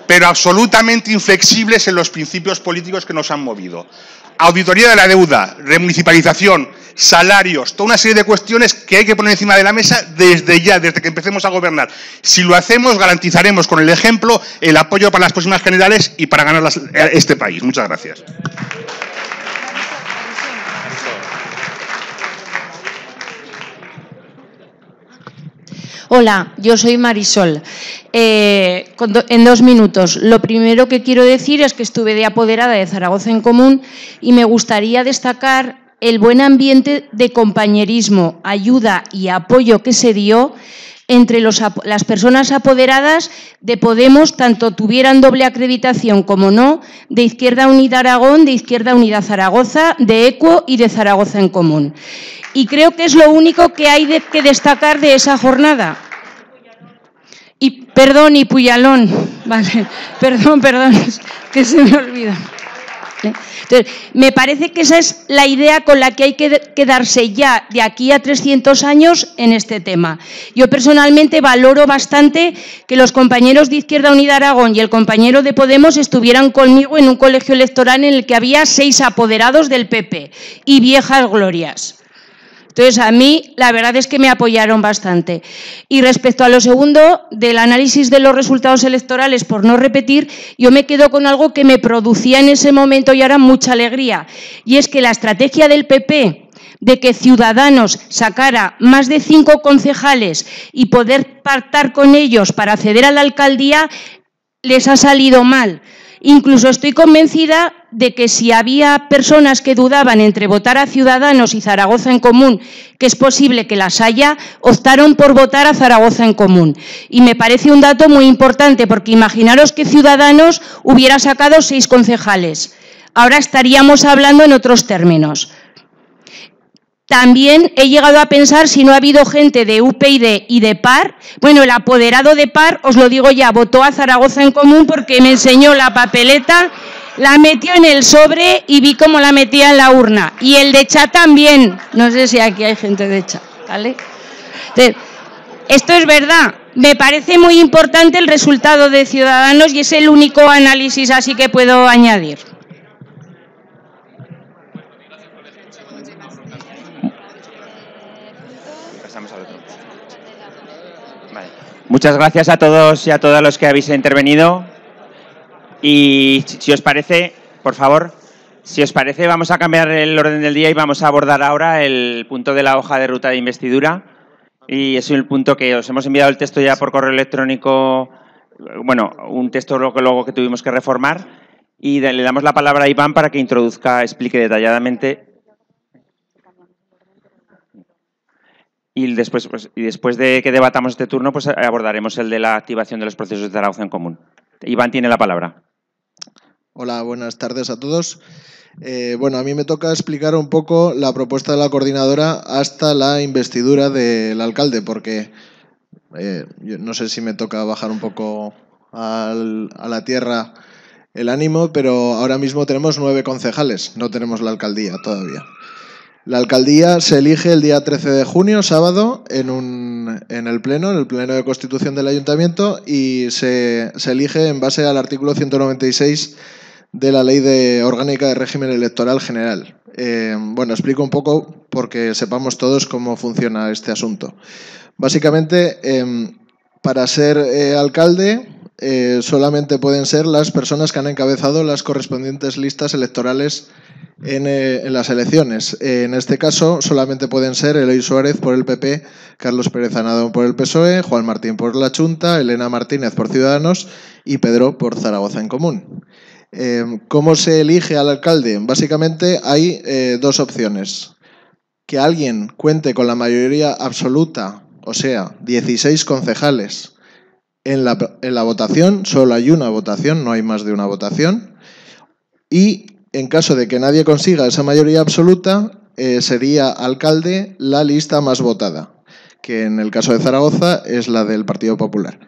pero absolutamente inflexibles en los principios políticos que nos han movido. Auditoría de la deuda, remunicipalización, salarios, toda una serie de cuestiones que hay que poner encima de la mesa desde ya, desde que empecemos a gobernar. Si lo hacemos, garantizaremos con el ejemplo el apoyo para las próximas generales y para ganar este país. Muchas gracias. Hola, yo soy Marisol. En 2 minutos. Lo primero que quiero decir es que estuve de apoderada de Zaragoza en Común y me gustaría destacar el buen ambiente de compañerismo, ayuda y apoyo que se dio entre las personas apoderadas de Podemos, tanto tuvieran doble acreditación como no, de Izquierda Unida Aragón, de Izquierda Unida Zaragoza, de ECUO y de Zaragoza en Común. Y creo que es lo único que hay que destacar de esa jornada. Y Puyalón, vale, perdón, que se me olvida. Entonces, me parece que esa es la idea con la que hay que quedarse ya de aquí a 300 años en este tema. Yo personalmente valoro bastante que los compañeros de Izquierda Unida Aragón y el compañero de Podemos estuvieran conmigo en un colegio electoral en el que había 6 apoderados del PP y viejas glorias. Entonces, a mí la verdad es que me apoyaron bastante. Y respecto a lo segundo, del análisis de los resultados electorales, por no repetir, yo me quedo con algo que me producía en ese momento y ahora mucha alegría. Y es que la estrategia del PP de que Ciudadanos sacara más de 5 concejales y poder pactar con ellos para acceder a la alcaldía les ha salido mal. Incluso estoy convencida de que si había personas que dudaban entre votar a Ciudadanos y Zaragoza en Común, que es posible que las haya, optaron por votar a Zaragoza en Común. Y me parece un dato muy importante, porque imaginaros que Ciudadanos hubiera sacado 6 concejales. Ahora estaríamos hablando en otros términos. También he llegado a pensar si no ha habido gente de UPyD y de PAR. Bueno, el apoderado de PAR, os lo digo ya, votó a Zaragoza en Común porque me enseñó la papeleta, la metió en el sobre y vi cómo la metía en la urna. Y el de CHA también. No sé si aquí hay gente de CHA, ¿vale? Entonces, esto es verdad. Me parece muy importante el resultado de Ciudadanos y es el único análisis así que puedo añadir. Muchas gracias a todos y a todas los que habéis intervenido. Y si os parece, por favor, si os parece, vamos a cambiar el orden del día y vamos a abordar ahora el punto de la hoja de ruta de investidura. Y es el punto que os hemos enviado el texto ya por correo electrónico, bueno, un texto luego que tuvimos que reformar. Y le damos la palabra a Iván para que explique detalladamente. Y después de que debatamos este turno, pues abordaremos el de la activación de los procesos de Zaragoza en Común. Iván tiene la palabra. Hola, buenas tardes a todos. Bueno, a mí me toca explicar un poco la propuesta de la coordinadora hasta la investidura del alcalde, porque yo no sé si me toca bajar un poco a la tierra el ánimo, pero ahora mismo tenemos 9 concejales, no tenemos la alcaldía todavía. La alcaldía se elige el día 13 de junio, sábado, en el Pleno de Constitución del Ayuntamiento, y se elige en base al artículo 196 de la Ley Orgánica de Régimen Electoral General. Bueno, explico un poco porque sepamos todos cómo funciona este asunto. Básicamente, para ser alcalde solamente pueden ser las personas que han encabezado las correspondientes listas electorales en las elecciones. En este caso solamente pueden ser Eloy Suárez por el PP, Carlos Pérez Anadón por el PSOE, Juan Martín por la Chunta, Elena Martínez por Ciudadanos y Pedro por Zaragoza en Común. ¿Cómo se elige al alcalde? Básicamente hay dos opciones. Que alguien cuente con la mayoría absoluta, o sea, 16 concejales en la votación, solo hay una votación, no hay más de una votación, y en caso de que nadie consiga esa mayoría absoluta, sería alcalde la lista más votada, que en el caso de Zaragoza es la del Partido Popular.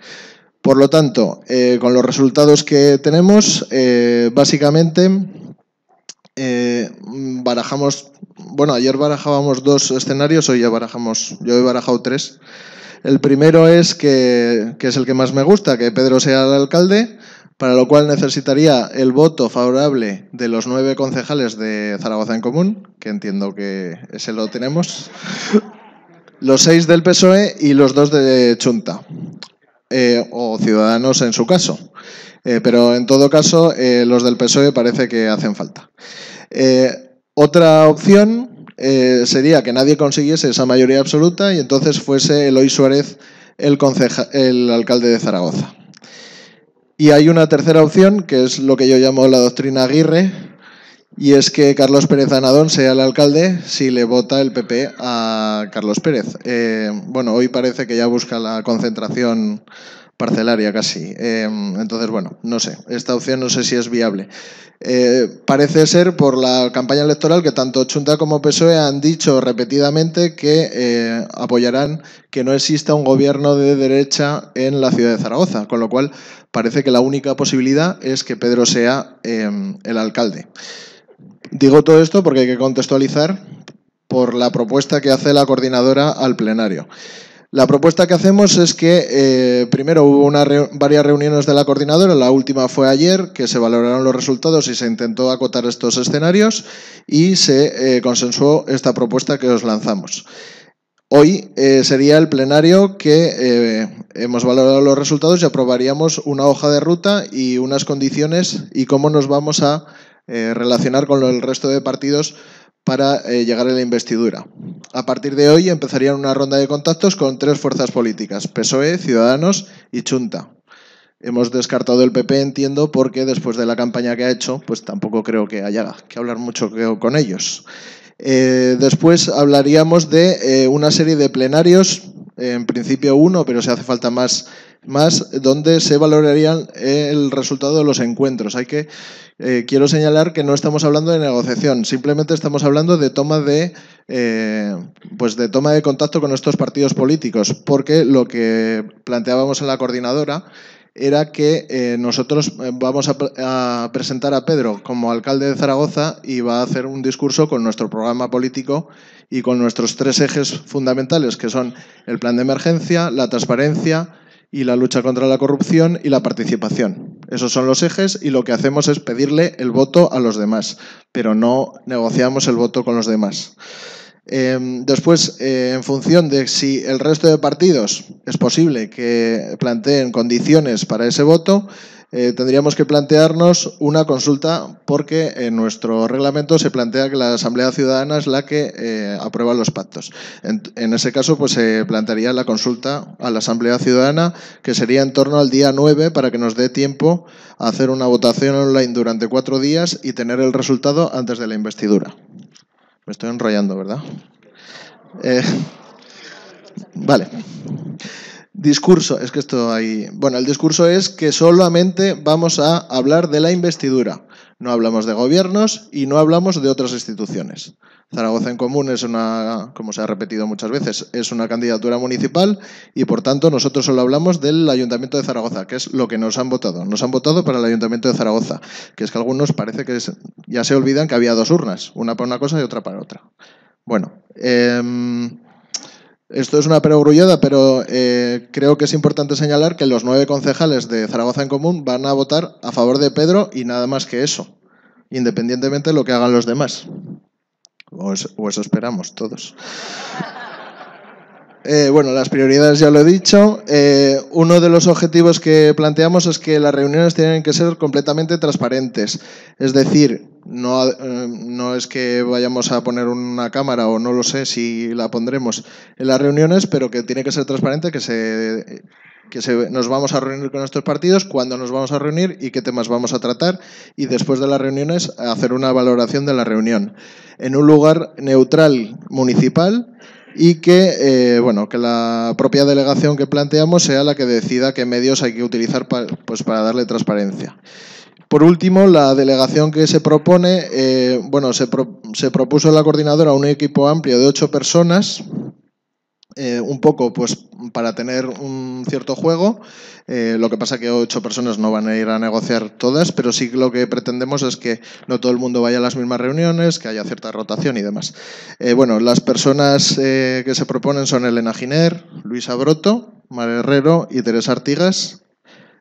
Por lo tanto, con los resultados que tenemos, básicamente barajamos, bueno, ayer barajábamos 2 escenarios, hoy ya yo he barajado 3. El primero es que es el que más me gusta, que Pedro sea el alcalde, para lo cual necesitaría el voto favorable de los 9 concejales de Zaragoza en Común, que entiendo que ese lo tenemos, los 6 del PSOE y los 2 de Chunta, o Ciudadanos en su caso. Pero en todo caso, los del PSOE parece que hacen falta. Otra opción sería que nadie consiguiese esa mayoría absoluta y entonces fuese Eloy Suárez el alcalde de Zaragoza. Y hay una tercera opción, que es lo que yo llamo la doctrina Aguirre, y es que Carlos Pérez Anadón sea el alcalde si le vota el PP a Carlos Pérez. Bueno, hoy parece que ya busca la concentración parcelaria casi. Entonces, bueno, no sé. Esta opción no sé si es viable. Parece ser por la campaña electoral que tanto Chunta como PSOE han dicho repetidamente que apoyarán que no exista un gobierno de derecha en la ciudad de Zaragoza, con lo cual parece que la única posibilidad es que Pedro sea el alcalde. Digo todo esto porque hay que contextualizar por la propuesta que hace la coordinadora al plenario. La propuesta que hacemos es que primero hubo varias reuniones de la coordinadora, la última fue ayer, que se valoraron los resultados y se intentó acotar estos escenarios y se consensuó esta propuesta que os lanzamos. Hoy sería el plenario que hemos valorado los resultados y aprobaríamos una hoja de ruta y unas condiciones y cómo nos vamos a relacionar con el resto de partidos para llegar a la investidura. A partir de hoy empezarían una ronda de contactos con 3 fuerzas políticas, PSOE, Ciudadanos y Chunta. Hemos descartado el PP, entiendo, porque después de la campaña que ha hecho, pues tampoco creo que haya que hablar mucho con ellos. Después hablaríamos de una serie de plenarios, en principio 1, pero si hace falta más, donde se valorarían el resultado de los encuentros. Quiero señalar que no estamos hablando de negociación, simplemente estamos hablando de toma de contacto con estos partidos políticos, porque lo que planteábamos en la coordinadora era que nosotros vamos a presentar a Pedro como alcalde de Zaragoza y va a hacer un discurso con nuestro programa político y con nuestros 3 ejes fundamentales, que son el plan de emergencia, la transparencia y la lucha contra la corrupción y la participación. Esos son los ejes y lo que hacemos es pedirle el voto a los demás, pero no negociamos el voto con los demás. Después, en función de si el resto de partidos es posible que planteen condiciones para ese voto, tendríamos que plantearnos una consulta porque en nuestro reglamento se plantea que la Asamblea Ciudadana es la que aprueba los pactos. En ese caso, pues se plantearía la consulta a la Asamblea Ciudadana, que sería en torno al día 9 para que nos dé tiempo a hacer una votación online durante 4 días y tener el resultado antes de la investidura. Me estoy enrollando, ¿verdad? Vale. Discurso, es que esto hay... Bueno, el discurso es que solamente vamos a hablar de la investidura. No hablamos de gobiernos y no hablamos de otras instituciones. Zaragoza en Común es una, como se ha repetido muchas veces, es una candidatura municipal y por tanto nosotros solo hablamos del Ayuntamiento de Zaragoza, que es lo que nos han votado. Nos han votado para el Ayuntamiento de Zaragoza, que es que algunos parece que ya se olvidan que había 2 urnas, una para una cosa y otra para otra. Bueno, esto es una perogrullada, pero creo que es importante señalar que los 9 concejales de Zaragoza en Común van a votar a favor de Pedro y nada más que eso, independientemente de lo que hagan los demás. O eso esperamos todos. Bueno, las prioridades ya lo he dicho. Uno de los objetivos que planteamos es que las reuniones tienen que ser completamente transparentes. Es decir, no es que vayamos a poner una cámara o no lo sé si la pondremos en las reuniones, pero que tiene que ser transparente, nos vamos a reunir con nuestros partidos, cuándo nos vamos a reunir y qué temas vamos a tratar, y después de las reuniones hacer una valoración de la reunión en un lugar neutral municipal y que la propia delegación que planteamos sea la que decida qué medios hay que utilizar para darle transparencia. Por último, la delegación que se propone, se propuso la coordinadora un equipo amplio de 8 personas, un poco pues para tener un cierto juego. Lo que pasa que 8 personas no van a ir a negociar todas, pero sí lo que pretendemos es que no todo el mundo vaya a las mismas reuniones, que haya cierta rotación y demás. Las personas que se proponen son Elena Giner, Luisa Broto, Mar Herrero y Teresa Artigas,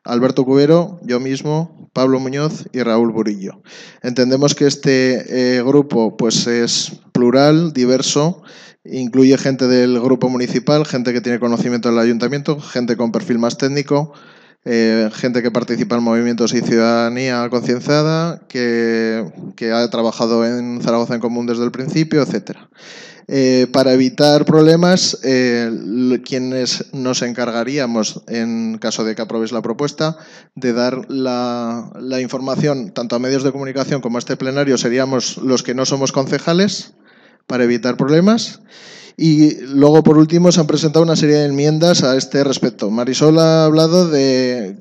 Alberto Cubero, yo mismo, Pablo Muñoz y Raúl Burillo. Entendemos que este grupo pues es plural, diverso, incluye gente del grupo municipal, gente que tiene conocimiento del ayuntamiento, gente con perfil más técnico, gente que participa en movimientos y ciudadanía concienciada, que ha trabajado en Zaragoza en Común desde el principio, etcétera. Para evitar problemas, quienes nos encargaríamos, en caso de que aprobéis la propuesta, de dar la información tanto a medios de comunicación como a este plenario, seríamos los que no somos concejales, para evitar problemas. Y luego, por último, se han presentado una serie de enmiendas a este respecto. Marisol ha hablado de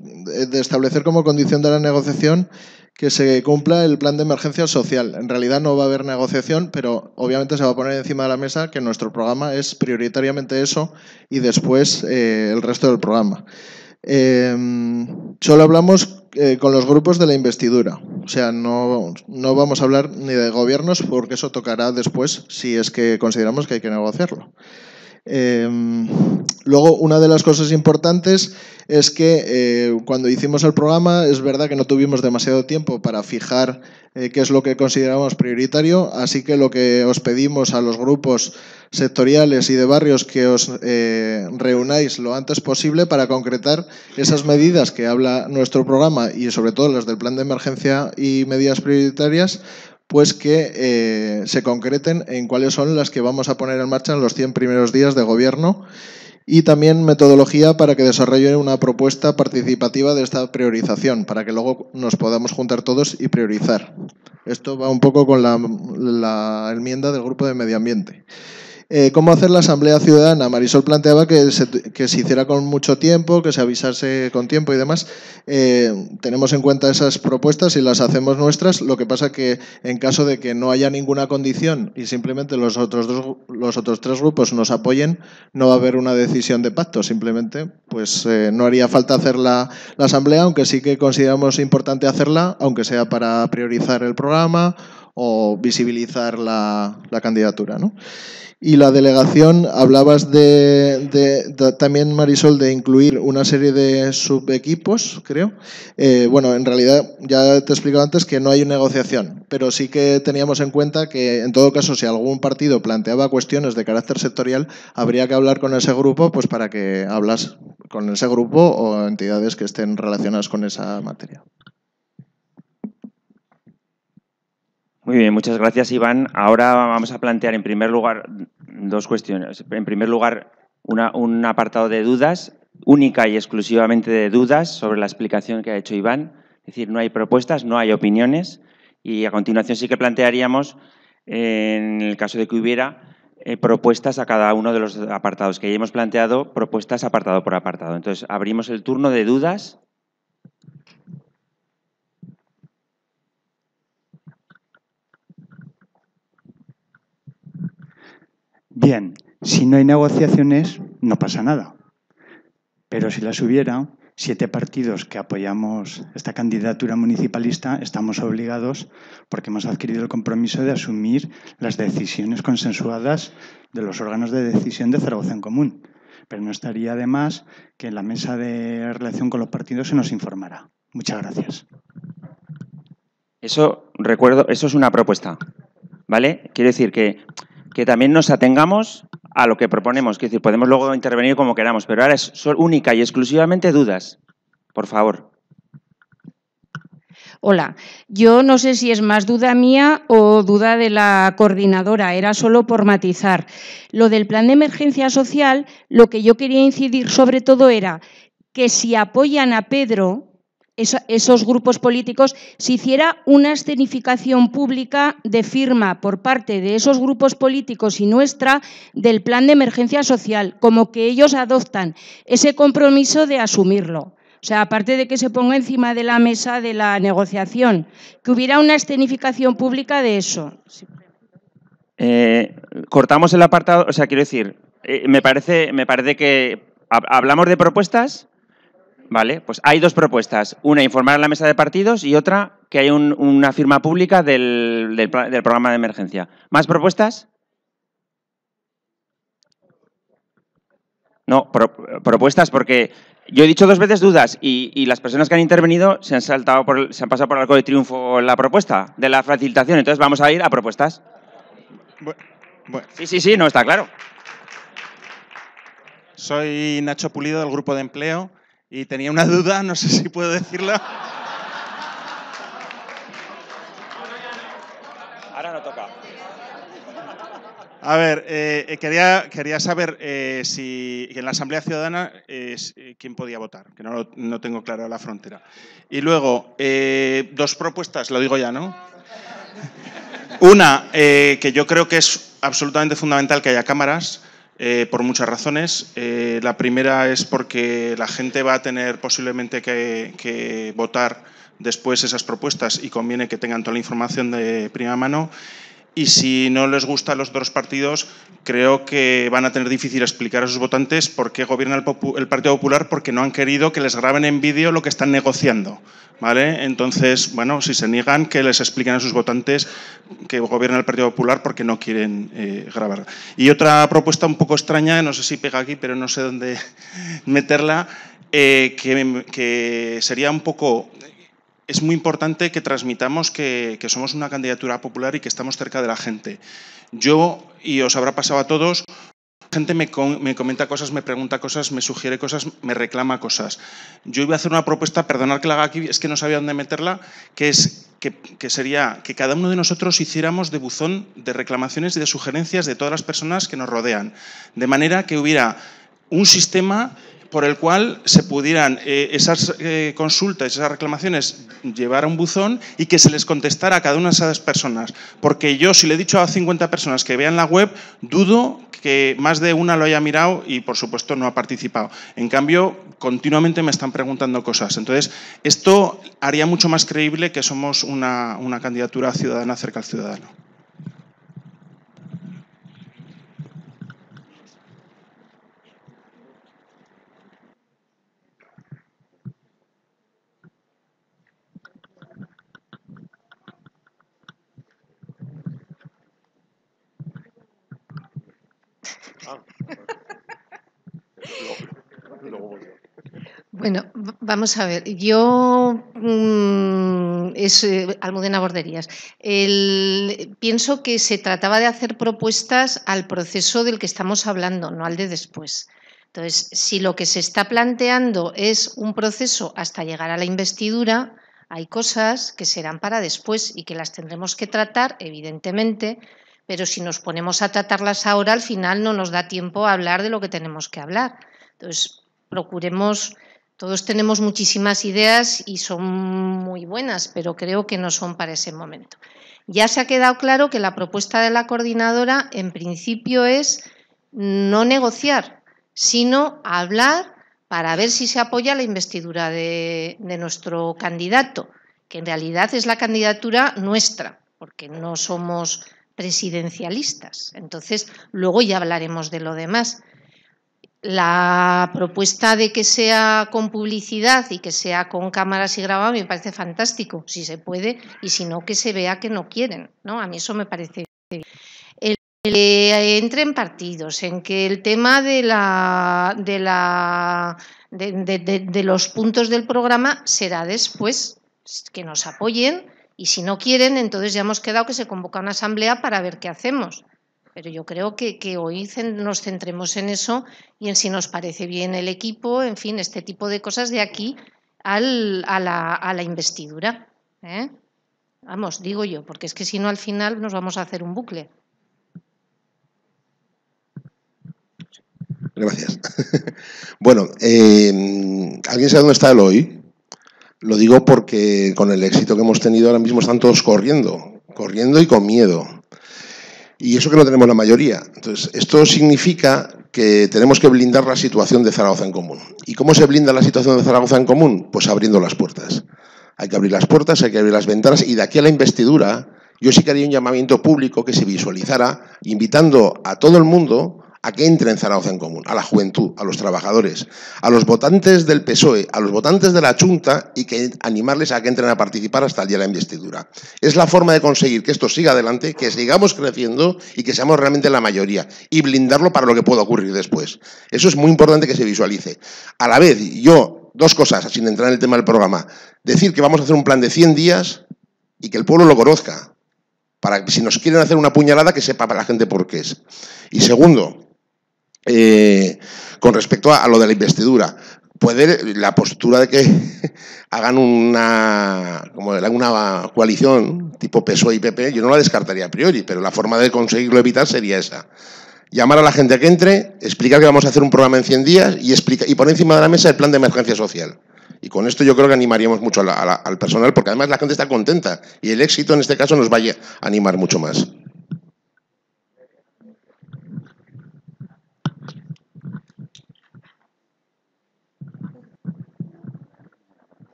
establecer como condición de la negociación que se cumpla el plan de emergencia social. En realidad no va a haber negociación, pero obviamente se va a poner encima de la mesa que nuestro programa es prioritariamente eso y después el resto del programa. Solo hablamos con los grupos de la investidura, o sea, no vamos a hablar ni de gobiernos porque eso tocará después si es que consideramos que hay que negociarlo. Luego, una de las cosas importantes es que cuando hicimos el programa es verdad que no tuvimos demasiado tiempo para fijar qué es lo que consideramos prioritario, así que lo que os pedimos a los grupos sectoriales y de barrios que os reunáis lo antes posible para concretar esas medidas que habla nuestro programa y sobre todo las del plan de emergencia y medidas prioritarias, pues que se concreten en cuáles son las que vamos a poner en marcha en los 100 primeros días de gobierno, y también metodología para que desarrolle una propuesta participativa de esta priorización, para que luego nos podamos juntar todos y priorizar. Esto va un poco con la enmienda del grupo de medio ambiente. ¿Cómo hacer la asamblea ciudadana? Marisol planteaba que se hiciera con mucho tiempo, que se avisase con tiempo y demás. Tenemos en cuenta esas propuestas y las hacemos nuestras. Lo que pasa que en caso de que no haya ninguna condición y simplemente los otros 3 grupos nos apoyen, no va a haber una decisión de pacto. Simplemente pues no haría falta hacer la asamblea, aunque sí que consideramos importante hacerla, aunque sea para priorizar el programa o visibilizar la candidatura, ¿no? Y la delegación, hablabas también, Marisol, de incluir una serie de subequipos, creo. En realidad, ya te he explicado antes que no hay negociación, pero sí que teníamos en cuenta que, en todo caso, si algún partido planteaba cuestiones de carácter sectorial, habría que hablar con ese grupo, pues para que hablas con ese grupo o entidades que estén relacionadas con esa materia. Muy bien, muchas gracias, Iván. Ahora vamos a plantear en primer lugar 2 cuestiones. En primer lugar, un apartado de dudas, única y exclusivamente de dudas sobre la explicación que ha hecho Iván. Es decir, no hay propuestas, no hay opiniones, y a continuación sí que plantearíamos, en el caso de que hubiera, propuestas a cada uno de los apartados, que ya hemos planteado propuestas apartado por apartado. Entonces, abrimos el turno de dudas. Bien, si no hay negociaciones, no pasa nada. Pero si las hubiera, 7 partidos que apoyamos esta candidatura municipalista estamos obligados, porque hemos adquirido el compromiso de asumir las decisiones consensuadas de los órganos de decisión de Zaragoza en Común. Pero no estaría de más que en la mesa de relación con los partidos se nos informara. Muchas gracias. Eso, recuerdo, eso es una propuesta, ¿vale? Quiero decir que también nos atengamos a lo que proponemos. Quiero decir, podemos luego intervenir como queramos, pero ahora es única y exclusivamente dudas. Por favor. Hola, yo no sé si es más duda mía o duda de la coordinadora, era solo por matizar. Lo del plan de emergencia social, lo que yo quería incidir sobre todo era que si apoyan a Pedro, esos grupos políticos, se hiciera una escenificación pública de firma por parte de esos grupos políticos y nuestra del plan de emergencia social, como que ellos adoptan ese compromiso de asumirlo. O sea, aparte de que se ponga encima de la mesa de la negociación, que hubiera una escenificación pública de eso. Cortamos el apartado, o sea, quiero decir, me parece que hablamos de propuestas. Vale, pues hay 2 propuestas. Una, informar a la mesa de partidos y otra, que hay una firma pública del programa de emergencia. ¿Más propuestas? No, propuestas porque yo he dicho 2 veces dudas y las personas que han intervenido se han pasado por el arco de triunfo la propuesta de la facilitación. Entonces vamos a ir a propuestas. Sí, no, está claro. Soy Nacho Pulido del Grupo de Empleo. Y tenía una duda, no sé si puedo decirla. Ahora no toca. A ver, quería saber si en la Asamblea Ciudadana quién podía votar, que no tengo claro la frontera. Y luego, 2 propuestas, lo digo ya, ¿no? Una, que yo creo que es absolutamente fundamental que haya cámaras. Por muchas razones. La primera es porque la gente va a tener posiblemente que votar después esas propuestas y conviene que tengan toda la información de primera mano. Y si no les gusta a los otros partidos, creo que van a tener difícil explicar a sus votantes por qué gobierna el Partido Popular, porque no han querido que les graben en vídeo lo que están negociando. ¿Vale? Entonces, bueno, si se niegan, que les expliquen a sus votantes que gobierna el Partido Popular porque no quieren grabar. Y otra propuesta un poco extraña, no sé si pega aquí, pero no sé dónde meterla, que sería un poco... Es muy importante que transmitamos que somos una candidatura popular y que estamos cerca de la gente. Yo, y os habrá pasado a todos, la gente me comenta cosas, me pregunta cosas, me sugiere cosas, me reclama cosas. Yo iba a hacer una propuesta, perdonad que la haga aquí, es que no sabía dónde meterla, que sería que cada uno de nosotros hiciéramos de buzón de reclamaciones y de sugerencias de todas las personas que nos rodean. De manera que hubiera un sistema por el cual se pudieran esas consultas, esas reclamaciones, llevar a un buzón y que se les contestara a cada una de esas personas. Porque yo, si le he dicho a 50 personas que vean la web, dudo que más de una lo haya mirado y, por supuesto, no ha participado. En cambio, continuamente me están preguntando cosas. Entonces, esto haría mucho más creíble que somos una candidatura ciudadana cerca al ciudadano. Bueno, vamos a ver. Yo es Almudena Borderías. Pienso que se trataba de hacer propuestas al proceso del que estamos hablando, no al de después. Entonces, si lo que se está planteando es un proceso hasta llegar a la investidura, hay cosas que serán para después y que las tendremos que tratar, evidentemente, pero si nos ponemos a tratarlas ahora, al final no nos da tiempo a hablar de lo que tenemos que hablar. Entonces, procuremos... Todos tenemos muchísimas ideas y son muy buenas, pero creo que no son para ese momento. Ya se ha quedado claro que la propuesta de la coordinadora, en principio, es no negociar, sino hablar para ver si se apoya la investidura de nuestro candidato, que en realidad es la candidatura nuestra, porque no somos presidencialistas. Entonces, luego ya hablaremos de lo demás. La propuesta de que sea con publicidad y que sea con cámaras y grabado me parece fantástico, si se puede, y si no, que se vea que no quieren, ¿no? A mí eso me parece bien. El que entre en partidos, en que el tema de los puntos del programa será después, que nos apoyen, y si no quieren, entonces ya hemos quedado que se convoca una asamblea para ver qué hacemos. Pero yo creo que hoy nos centremos en eso y en si nos parece bien el equipo, en fin, este tipo de cosas de aquí a la investidura. Vamos, digo yo, porque es que si no al final nos vamos a hacer un bucle. Gracias. Bueno, ¿alguien sabe dónde está Eloy? Lo digo porque con el éxito que hemos tenido ahora mismo están todos corriendo y con miedo. Y eso que no tenemos la mayoría. Entonces, esto significa que tenemos que blindar la situación de Zaragoza en Común. ¿Y cómo se blinda la situación de Zaragoza en Común? Pues abriendo las puertas. Hay que abrir las puertas, hay que abrir las ventanas, y de aquí a la investidura yo sí que haría un llamamiento público que se visualizara invitando a todo el mundo a que entre en Zaragoza en Común, a la juventud, a los trabajadores, a los votantes del PSOE, a los votantes de la Junta, y que animarles a que entren a participar hasta el día de la investidura. Es la forma de conseguir que esto siga adelante, que sigamos creciendo y que seamos realmente la mayoría, y blindarlo para lo que pueda ocurrir después. Eso es muy importante que se visualice. A la vez, yo, dos cosas, sin entrar en el tema del programa. Decir que vamos a hacer un plan de 100 días y que el pueblo lo conozca, para que si nos quieren hacer una puñalada, que sepa para la gente por qué es. Y segundo, con respecto a lo de la investidura, puede la postura de que hagan una coalición tipo PSOE y PP, yo no la descartaría a priori, pero la forma de conseguirlo evitar sería esa. Llamar a la gente a que entre, explicar que vamos a hacer un programa en 100 días y poner encima de la mesa el plan de emergencia social. Y con esto yo creo que animaríamos mucho al personal, porque además la gente está contenta y el éxito en este caso nos va a animar mucho más.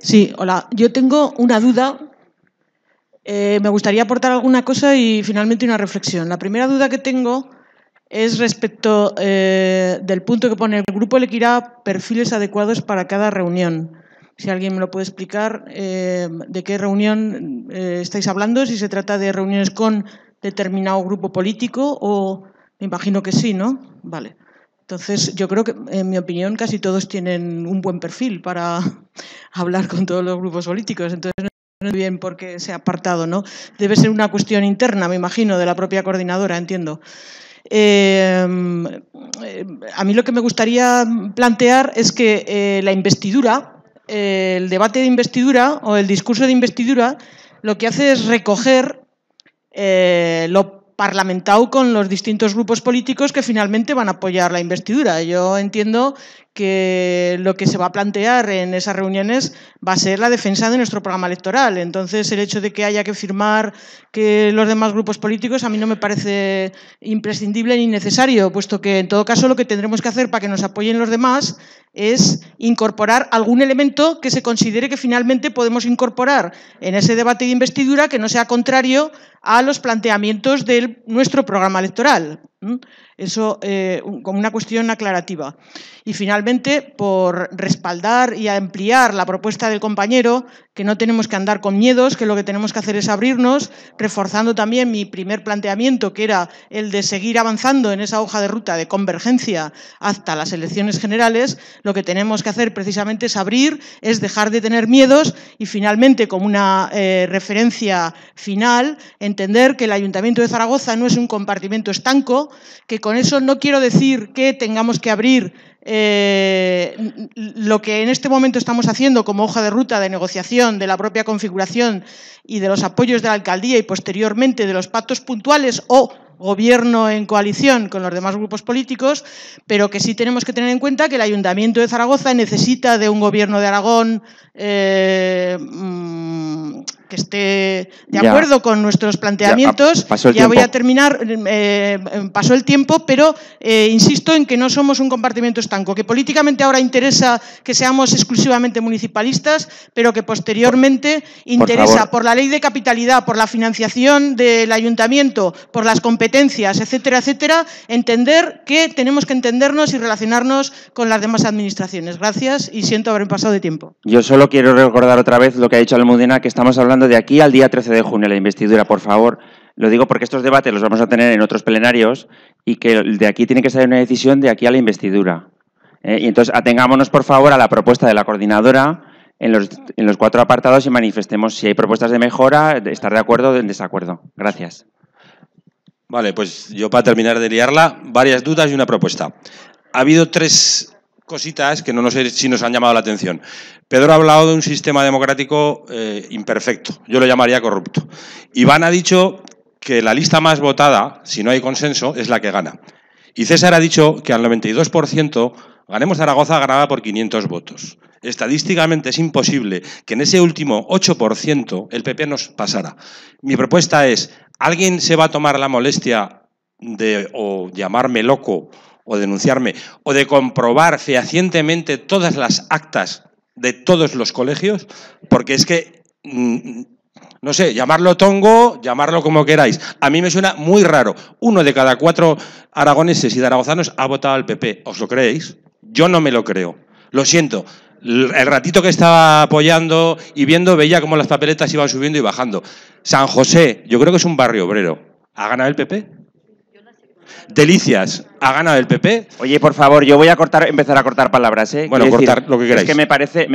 Sí, hola. Yo tengo una duda. Me gustaría aportar alguna cosa y finalmente una reflexión. La primera duda que tengo es respecto del punto que pone: el grupo elegirá perfiles adecuados para cada reunión. Si alguien me lo puede explicar, de qué reunión estáis hablando, si se trata de reuniones con determinado grupo político o... Me imagino que sí, ¿no? Vale. Entonces, yo creo que, en mi opinión, casi todos tienen un buen perfil para hablar con todos los grupos políticos. Entonces, no es bien porque se ha apartado, ¿no? Debe ser una cuestión interna, me imagino, de la propia coordinadora, entiendo. A mí lo que me gustaría plantear es que la investidura, el debate de investidura o el discurso de investidura, lo que hace es recoger lo parlamentado con los distintos grupos políticos que finalmente van a apoyar la investidura. Yo entiendo que lo que se va a plantear en esas reuniones va a ser la defensa de nuestro programa electoral. Entonces, el hecho de que haya que firmar que los demás grupos políticos a mí no me parece imprescindible ni necesario, puesto que en todo caso lo que tendremos que hacer para que nos apoyen los demás es incorporar algún elemento que se considere que finalmente podemos incorporar en ese debate de investidura que no sea contrario a los planteamientos de nuestro programa electoral. Eso como una cuestión aclarativa. Y finalmente, por respaldar y ampliar la propuesta del compañero, que no tenemos que andar con miedos, que lo que tenemos que hacer es abrirnos, reforzando también mi primer planteamiento, que era el de seguir avanzando en esa hoja de ruta de convergencia hasta las elecciones generales. Lo que tenemos que hacer precisamente es abrir, es dejar de tener miedos y finalmente, como una referencia final, entender que el Ayuntamiento de Zaragoza no es un compartimento estanco, que con eso no quiero decir que tengamos que abrir lo que en este momento estamos haciendo como hoja de ruta de negociación de la propia configuración y de los apoyos de la alcaldía y posteriormente de los pactos puntuales o gobierno en coalición con los demás grupos políticos, pero que sí tenemos que tener en cuenta que el Ayuntamiento de Zaragoza necesita de un gobierno de Aragón que esté de acuerdo con nuestros planteamientos. Ya voy a terminar, pasó el tiempo, pero insisto en que no somos un compartimento estanco, que políticamente ahora interesa que seamos exclusivamente municipalistas, pero que posteriormente interesa por la ley de capitalidad, por la financiación del ayuntamiento, por las competencias, etcétera, etcétera, entender que tenemos que entendernos y relacionarnos con las demás administraciones. Gracias y siento haber pasado de tiempo. Yo solo quiero recordar otra vez lo que ha dicho Almudena, que estamos hablando de aquí al día 13 de junio, la investidura, por favor. Lo digo porque estos debates los vamos a tener en otros plenarios y que de aquí tiene que salir una decisión de aquí a la investidura. Y entonces atengámonos, por favor, a la propuesta de la coordinadora en los 4 apartados y manifestemos si hay propuestas de mejora, estar de acuerdo o en desacuerdo. Gracias. Vale, pues yo para terminar de liarla, varias dudas y una propuesta. Ha habido 3 cositas que no sé si nos han llamado la atención. Pedro ha hablado de un sistema democrático imperfecto, yo lo llamaría corrupto. Iván ha dicho que la lista más votada, si no hay consenso, es la que gana. Y César ha dicho que al 92% Ganemos Zaragoza ganaba por 500 votos. Estadísticamente es imposible que en ese último 8% el PP nos pasara. Mi propuesta es, ¿alguien se va a tomar la molestia de o llamarme loco o denunciarme o de comprobar fehacientemente todas las actas de todos los colegios? Porque es que, no sé, llamarlo tongo, llamarlo como queráis. A mí me suena muy raro. 1 de cada 4 aragoneses y zaragozanos ha votado al PP. ¿Os lo creéis? Yo no me lo creo. Lo siento. El ratito que estaba apoyando y viendo, veía cómo las papeletas iban subiendo y bajando. San José, yo creo que es un barrio obrero. ¿Ha ganado el PP? Delicias, ¿ha ganado el PP? Oye, por favor, yo voy a empezar a cortar palabras, ¿eh? Bueno, cortar lo que queráis. Es que me parece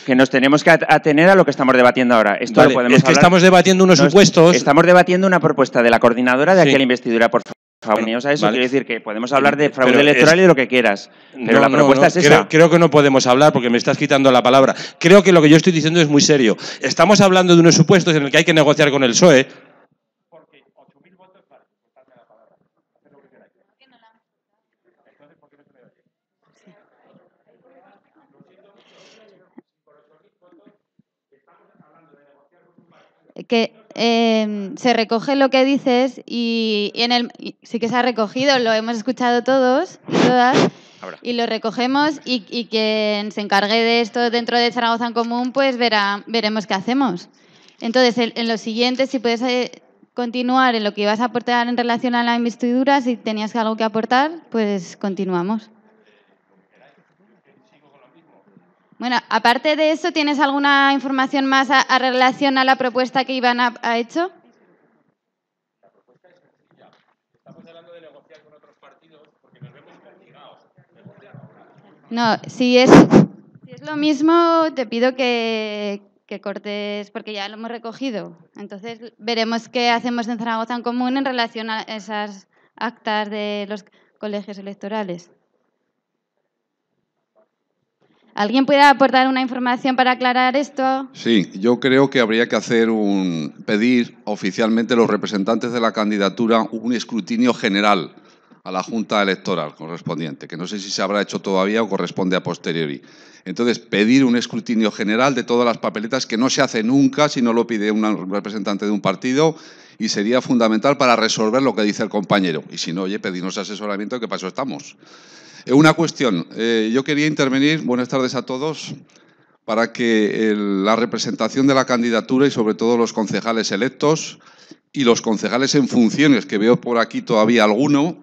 que nos tenemos que atener a lo que estamos debatiendo ahora. Esto vale, lo podemos es que hablar. estamos debatiendo unos supuestos. Estamos debatiendo una propuesta de la coordinadora de aquí Sí. a la investidura, por favor. Venidos a eso, Vale. quiero decir que podemos hablar de fraude Pero electoral y de lo que quieras. Pero No, la propuesta es esa. Creo que no podemos hablar porque me estás quitando la palabra. Creo que lo que yo estoy diciendo es muy serio. Estamos hablando de unos supuestos en el que hay que negociar con el PSOE. Que se recoge lo que dices y sí que se ha recogido, lo hemos escuchado todos y todas, y lo recogemos y quien se encargue de esto dentro de Zaragoza en Común, pues veremos qué hacemos. Entonces, en lo siguiente, si puedes continuar en lo que ibas a aportar en relación a la investidura, si tenías algo que aportar, pues continuamos. Bueno, aparte de eso, ¿tienes alguna información más a relación a la propuesta que Iván ha hecho? No, si es lo mismo, te pido que cortes, porque ya lo hemos recogido. Entonces, veremos qué hacemos en Zaragoza en Común en relación a esas actas de los colegios electorales. ¿Alguien puede aportar una información para aclarar esto? Sí, yo creo que habría que pedir oficialmente a los representantes de la candidatura un escrutinio general a la Junta Electoral correspondiente, que no sé si se habrá hecho todavía o corresponde a posteriori. Entonces, pedir un escrutinio general de todas las papeletas, que no se hace nunca si no lo pide un representante de un partido, y sería fundamental para resolver lo que dice el compañero. Y si no, oye, pedirnos asesoramiento, que para eso estamos. Una cuestión, yo quería intervenir, buenas tardes a todos, para que la representación de la candidatura y sobre todo los concejales electos y los concejales en funciones, que veo por aquí todavía alguno,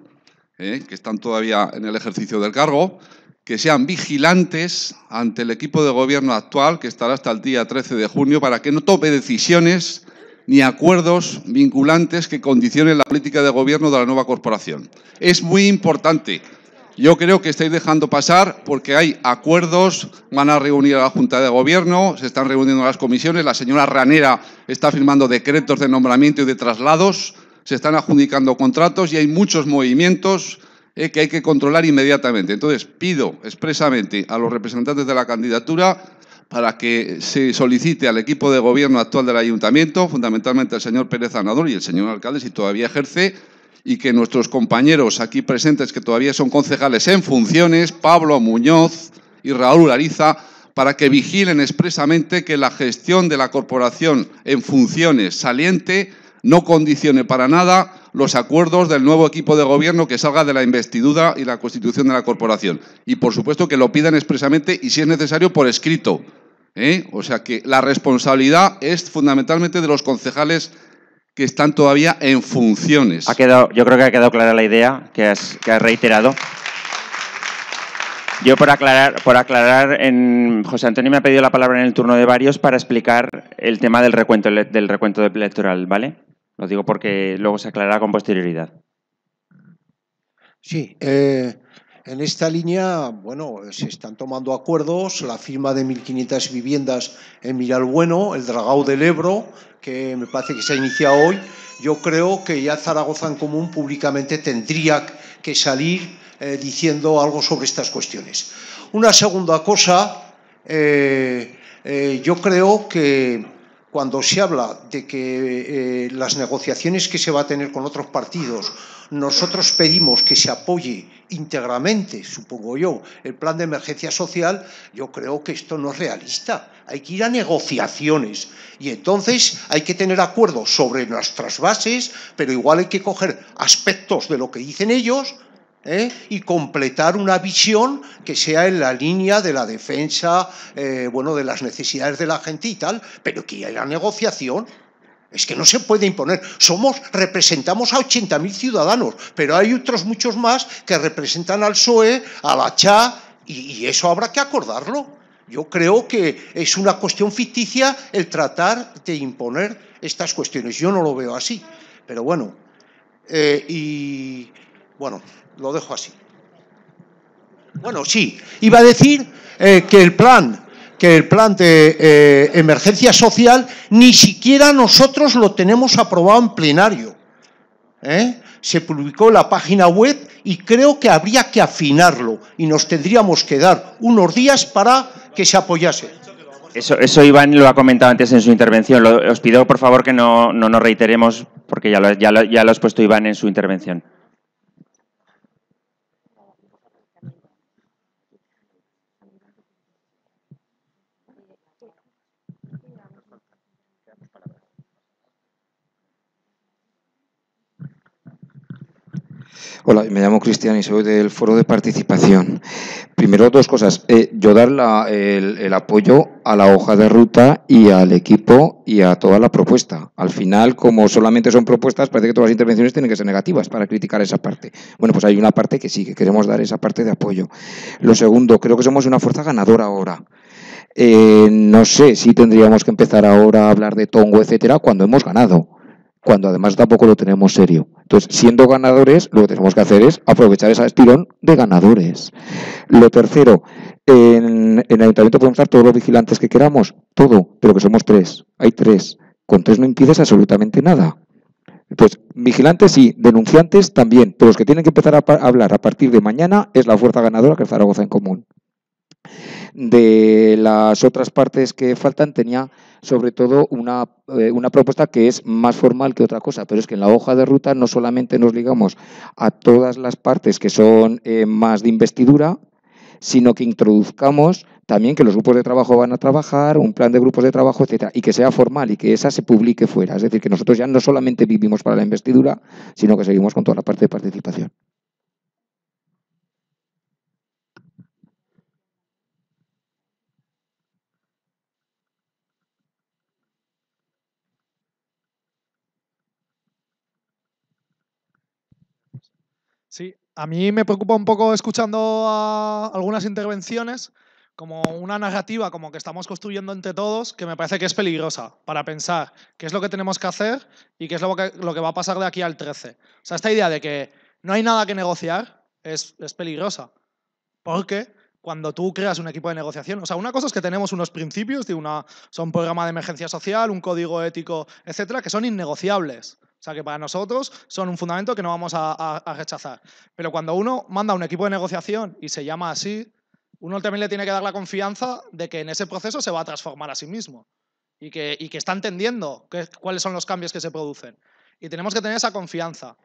que están todavía en el ejercicio del cargo, que sean vigilantes ante el equipo de gobierno actual, que estará hasta el día 13 de junio, para que no tome decisiones ni acuerdos vinculantes que condicionen la política de gobierno de la nueva corporación. Es muy importante. Yo creo que estáis dejando pasar porque hay acuerdos, van a reunir a la Junta de Gobierno, se están reuniendo las comisiones, la señora Ranera está firmando decretos de nombramiento y de traslados, se están adjudicando contratos y hay muchos movimientos que hay que controlar inmediatamente. Entonces, pido expresamente a los representantes de la candidatura para que se solicite al equipo de gobierno actual del Ayuntamiento, fundamentalmente al señor Pérez Anador y el señor alcalde, si todavía ejerce, y que nuestros compañeros aquí presentes, que todavía son concejales en funciones, Pablo Muñoz y Raúl Ariza, para que vigilen expresamente que la gestión de la corporación en funciones saliente no condicione para nada los acuerdos del nuevo equipo de gobierno que salga de la investidura y la constitución de la corporación. Y, por supuesto, que lo pidan expresamente y, si es necesario, por escrito. O sea que la responsabilidad es fundamentalmente de los concejales que están todavía en funciones. Yo creo que ha quedado clara la idea que has reiterado. Yo por aclarar, José Antonio me ha pedido la palabra en el turno de varios para explicar el tema del recuento electoral, ¿vale? Lo digo porque luego se aclarará con posterioridad. Sí, en esta línea, bueno, se están tomando acuerdos, la firma de 1.500 viviendas en Miralbueno, el Dragao del Ebro, que me parece que se ha iniciado hoy. Yo creo que ya Zaragoza en Común públicamente tendría que salir diciendo algo sobre estas cuestiones. Una segunda cosa, yo creo que cuando se habla de que las negociaciones que se va a tener con otros partidos, nosotros pedimos que se apoye íntegramente, supongo yo, el plan de emergencia social, yo creo que esto no es realista. Hay que ir a negociaciones y entonces hay que tener acuerdos sobre nuestras bases, pero igual hay que coger aspectos de lo que dicen ellos y completar una visión que sea en la línea de la defensa, bueno, de las necesidades de la gente y tal, pero que haya negociación. Es que no se puede imponer. Representamos a 80.000 ciudadanos, pero hay otros muchos más que representan al PSOE, a la CHA, y eso habrá que acordarlo. Yo creo que es una cuestión ficticia el tratar de imponer estas cuestiones. Yo no lo veo así, pero bueno. Bueno, lo dejo así. Bueno, sí, iba a decir que el plan de emergencia social ni siquiera nosotros lo tenemos aprobado en plenario. Se publicó en la página web y creo que habría que afinarlo y nos tendríamos que dar unos días para que se apoyase. Eso Iván lo ha comentado antes en su intervención. Os pido, por favor, que no nos reiteremos porque ya lo ha expuesto Iván en su intervención. Hola, me llamo Cristian y soy del Foro de Participación. Primero, dos cosas. Yo dar el apoyo a la hoja de ruta y al equipo y a toda la propuesta. Al final, como solamente son propuestas, parece que todas las intervenciones tienen que ser negativas para criticar esa parte. Bueno, pues hay una parte que sí, que queremos dar esa parte de apoyo. Lo segundo, creo que somos una fuerza ganadora ahora. No sé si tendríamos que empezar ahora a hablar de tongo, etcétera, cuando hemos ganado. Cuando además tampoco lo tenemos serio. Entonces, siendo ganadores, lo que tenemos que hacer es aprovechar ese estirón de ganadores. Lo tercero, en el ayuntamiento podemos estar todos los vigilantes que queramos, todo, pero que somos 3. Hay 3. Con 3 no impides absolutamente nada. Entonces, vigilantes sí, denunciantes también, pero los que tienen que empezar a hablar a partir de mañana es la fuerza ganadora que es Zaragoza en Común. De las otras partes que faltan tenía sobre todo una propuesta que es más formal que otra cosa, pero es que en la hoja de ruta no solamente nos ligamos a todas las partes que son más de investidura, sino que introduzcamos también que los grupos de trabajo van a trabajar, un plan de grupos de trabajo, etcétera, y que sea formal y que esa se publique fuera. Es decir, que nosotros ya no solamente vivimos para la investidura, sino que seguimos con toda la parte de participación. Sí, a mí me preocupa un poco escuchando a algunas intervenciones como una narrativa como que estamos construyendo entre todos que me parece que es peligrosa para pensar qué es lo que tenemos que hacer y qué es lo que va a pasar de aquí al 13. O sea, esta idea de que no hay nada que negociar es peligrosa porque cuando tú creas un equipo de negociación, o sea, una cosa es que tenemos unos principios de un programa de emergencia social, un código ético, etcétera, que son innegociables. O sea, que para nosotros son un fundamento que no vamos a rechazar. Pero cuando uno manda un equipo de negociación y se llama así, uno también le tiene que dar la confianza de que en ese proceso se va a transformar a sí mismo y que está entendiendo cuáles son los cambios que se producen. Y tenemos que tener esa confianza.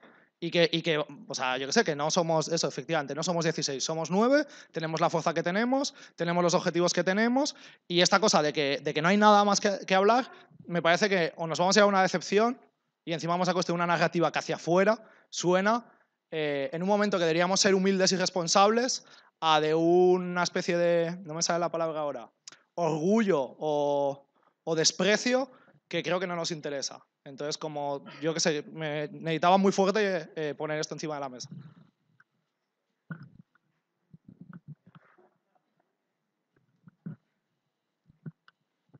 o sea, yo qué sé, que no somos eso, efectivamente, no somos 16, somos 9, tenemos la fuerza que tenemos los objetivos que tenemos, y esta cosa de que no hay nada más que hablar, me parece que o nos vamos a ir a una decepción y encima vamos a construir una narrativa que hacia afuera suena, en un momento que deberíamos ser humildes y responsables, a de una especie de, no me sale la palabra ahora, orgullo o desprecio que creo que no nos interesa. Entonces, como yo qué sé, me necesitaba muy fuerte poner esto encima de la mesa.